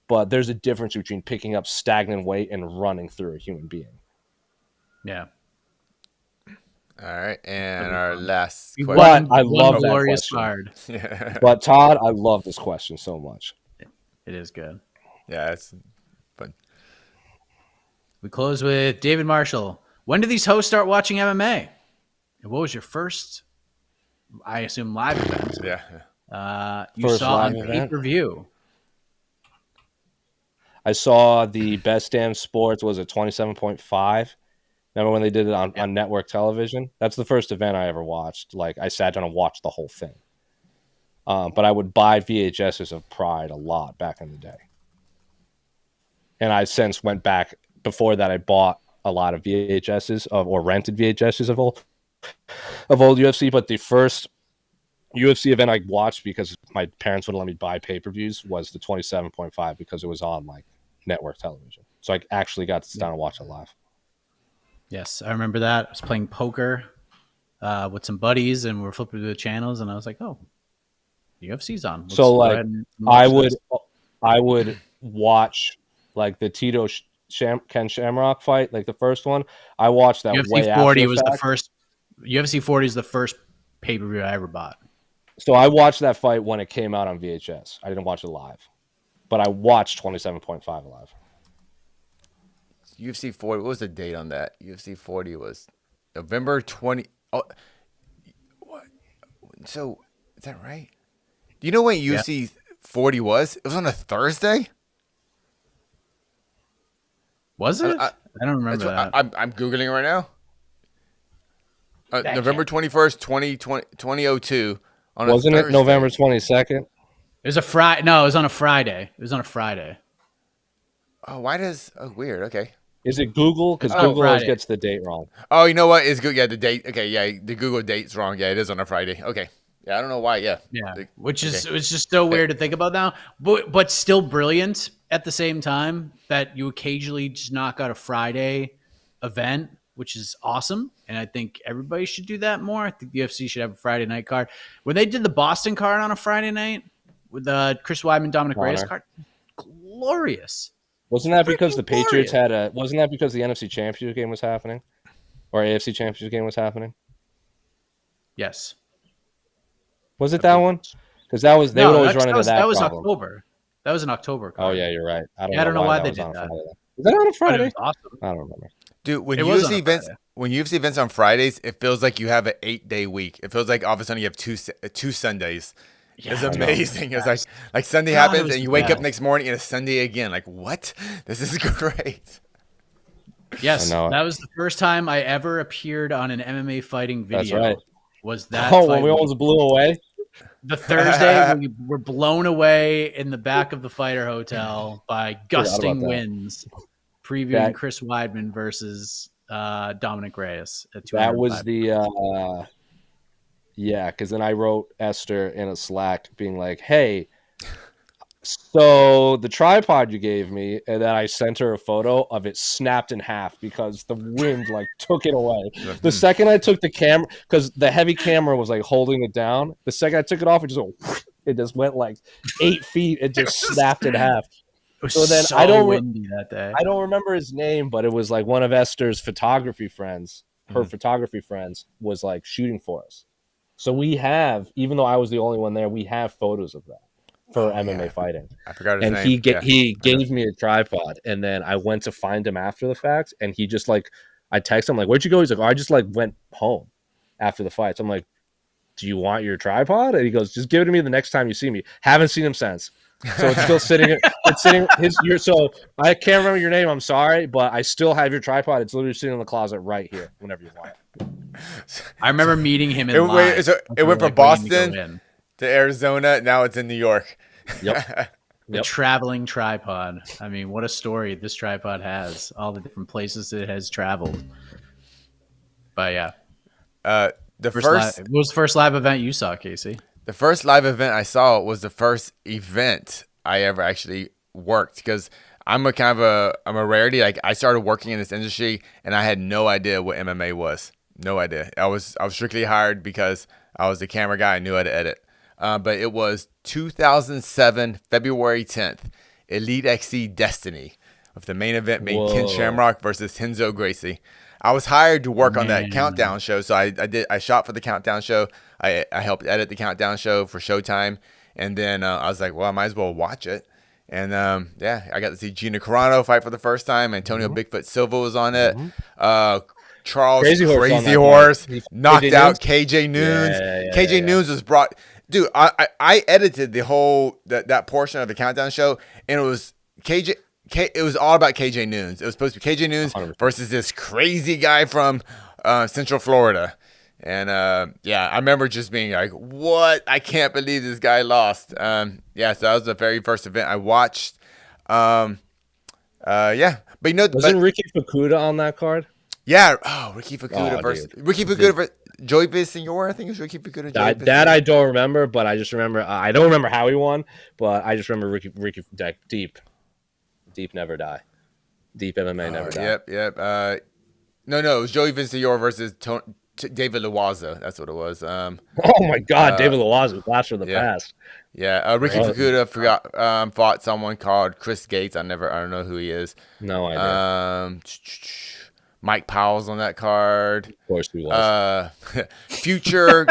But there's a difference between picking up stagnant weight and running through a human being. Yeah. All right, and our last question. But I love that question. Card. But Todd, I love this question so much. It is good. Yeah, it's fun. We close with David Marshall. When did these hosts start watching MMA? And what was your first, I assume, live event? Yeah. You First saw live on event? pay-per-view. I saw the Best Damn Sports was at 27.5. Remember when they did it on network television? That's the first event I ever watched. Like, I sat down and watched the whole thing. But I would buy VHSs of Pride a lot back in the day. And I since went back. Before that, I bought a lot of VHSs or rented VHSs of old UFC. But the first UFC event I watched, because my parents wouldn't let me buy pay-per-views, was the 27.5 because it was on like network television. So I actually got to sit down and watch it live. Yes, I remember that. I was playing poker with some buddies, and we were flipping through the channels, and I was like, "Oh, UFC's on." Let's so like, I would watch like the Tito Ken Shamrock fight, like the first one. I watched that UFC way 40 after was the the first. UFC 40 is the first pay-per-view I ever bought. So I watched that fight when it came out on VHS. I didn't watch it live, but I watched 27.5 live. UFC 40. What was the date on that? UFC 40 was November 20. Oh, what? So is that right? Do you know when UFC 40 was? It was on a Thursday. Was it? I don't remember that. I'm googling it right now. November 21st, 2002. Wasn't it November 22nd? It was a Friday. No, it was on a Friday. It was on a Friday. Oh, why does? Oh, weird. Okay. Is it Google? Because Google always gets the date wrong. Oh, you know what? It's good. Yeah, the date. Okay, yeah, the Google date's wrong. Yeah, it is on a Friday. Okay. Yeah, I don't know why. Yeah. Yeah. Which is it's just so weird to think about now, but still brilliant at the same time that you occasionally just knock out a Friday event, which is awesome. And I think everybody should do that more. I think the UFC should have a Friday night card. When they did the Boston card on a Friday night with Chris Weidman, Dominic Reyes card, glorious. Wasn't that because the Patriots wasn't that because the NFC Championship game was happening? Or AFC Championship game was happening? Yes. Was it that one? Because they would always run into that. That was problem. October. That was an October card. Oh yeah, you're right. I don't know why they did that. Was that on a Friday? Awesome. I don't remember. Dude, when UFC events on Fridays, it feels like you have an 8-day week. It feels like all of a sudden you have two Sundays. Yeah, it's amazing. It's like Sunday happens and you wake up next morning and it's Sunday again. Like, what? This is great. Yes, that was the first time I ever appeared on an MMA fighting video. That's right. Was that when we almost blew away? The Thursday we were blown away in the back of the Fighter Hotel by gusting winds, previewing Chris Weidman versus Dominic Reyes at 205. That was the because then I wrote Esther in a Slack being like, hey, so the tripod you gave me, and then I sent her a photo of it snapped in half because the wind like took it away. The second I took the camera, because the heavy camera was like holding it down, the second I took it off, it just went like 8 feet. It just snapped in half. It was so then windy that day. I don't remember his name, but it was like one of Esther's photography friends. Her photography friends was like shooting for us. So we have, even though I was the only one there, we have photos of that for MMA fighting. I forgot his name. And he gave me a tripod, and then I went to find him after the fact, and he just like, I texted him like, where'd you go? He's like, I just like went home after the fight. So I'm like, do you want your tripod? And he goes, just give it to me the next time you see me. Haven't seen him since. So it's still sitting. So I can't remember your name. I'm sorry, but I still have your tripod. It's literally sitting in the closet right here. Whenever you want it. I remember meeting him in line. It went from Boston to Arizona. Now it's in New York. Yep. The traveling tripod. I mean, what a story this tripod has. All the different places it has traveled. But yeah. What was the first live event you saw, Casey? The first live event I saw was the first event I ever actually worked, because I'm a rarity. Like, I started working in this industry and I had no idea what MMA was. No idea. I was strictly hired because I was the camera guy. I knew how to edit. But it was 2007, February 10th, Elite XC Destiny, with the main event being Ken Shamrock versus Renzo Gracie. I was hired to work on that countdown show, so I shot for the countdown show. I helped edit the countdown show for Showtime, and then I was like, well, I might as well watch it. And I got to see Gina Carano fight for the first time. Antonio Bigfoot Silva was on it. Charles Crazy Horse knocked out KJ Noons. KJ Noons was brought. Dude, I edited the whole that portion of the countdown show, and it was KJ. It was all about KJ Noons. It was supposed to be KJ Noons 100%. Versus this crazy guy from Central Florida. And I remember just being like, what? I can't believe this guy lost. So that was the very first event I watched. But wasn't Ricky Fukuda on that card? Yeah. Oh, Ricky Fukuda versus Joey Villasenor. I think it was Ricky Fukuda. That I don't remember, but I just remember. I don't remember how he won, but I just remember Ricky Deep never die. Deep MMA never die. Yep. No, it was Joey Villasenor versus David Loazo. That's what it was. Oh my God, David Loazo, blast from the past. Yeah, Ricky Fukuda fought someone called Chris Gates. I don't know who he is. No idea. Mike Powell's on that card. Of course he was. Future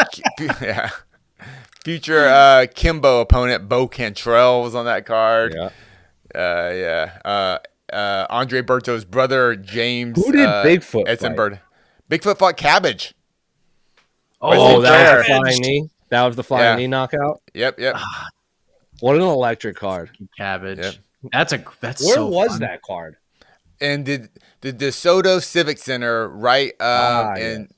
Kimbo opponent Bo Cantrell was on that card. Andre Berto's brother James. Who did Bigfoot Etzenberg. Bigfoot fought Cabbage. Oh, that was the flying knee. That was the flying knee knockout. Yep. What an electric card. Cabbage. Yep. That's Where so was fun. that card? And the DeSoto Civic Center, right? It's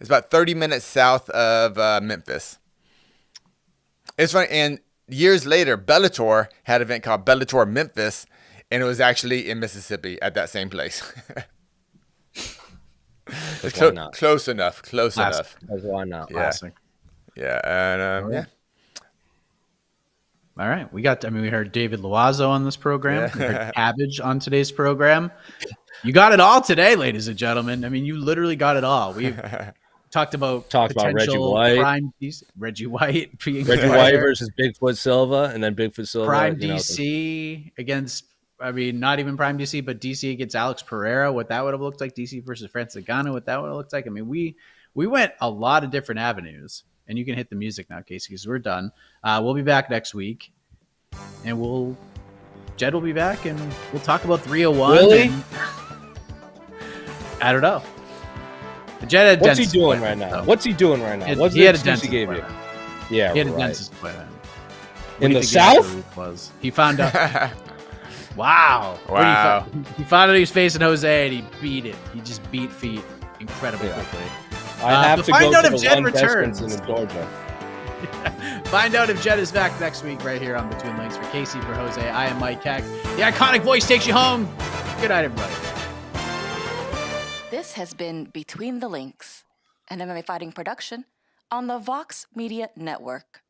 about 30 minutes south of Memphis. It's funny, and years later, Bellator had an event called Bellator Memphis, and it was actually in Mississippi at that same place. It's close enough. Why not? Classic. Yeah, and All right, we heard David Loazo on this program. We heard Cabbage on today's program. You got it all today, ladies and gentlemen. I mean, you literally got it all. We've talked about Reggie White. Reggie White being Reggie White versus Bigfoot Silva, and then Bigfoot Silva. Prime DC against, not even Prime DC, but DC against Alex Pereira, what that would have looked like. DC versus Francis Ngannou, what that would have looked like. I mean, we went a lot of different avenues. And you can hit the music now, Casey, because we're done. We'll be back next week. And Jed will be back, and we'll talk about 301. Really? I don't know. Jed had What's he doing right now? What's he doing right now? What's the excuse he gave you? Yeah, he had a dentist appointment. In the South? He found out. Wow. He found out he was facing Jose, and he beat it. He just beat feet incredibly quickly. I have to go to the Jed one returns in Georgia. Find out if Jed is back next week right here on Between Links. For Casey, for Jose, I am Mike Keck. The iconic voice takes you home. Good night, everybody. This has been Between the Links, an MMA fighting production on the Vox Media Network.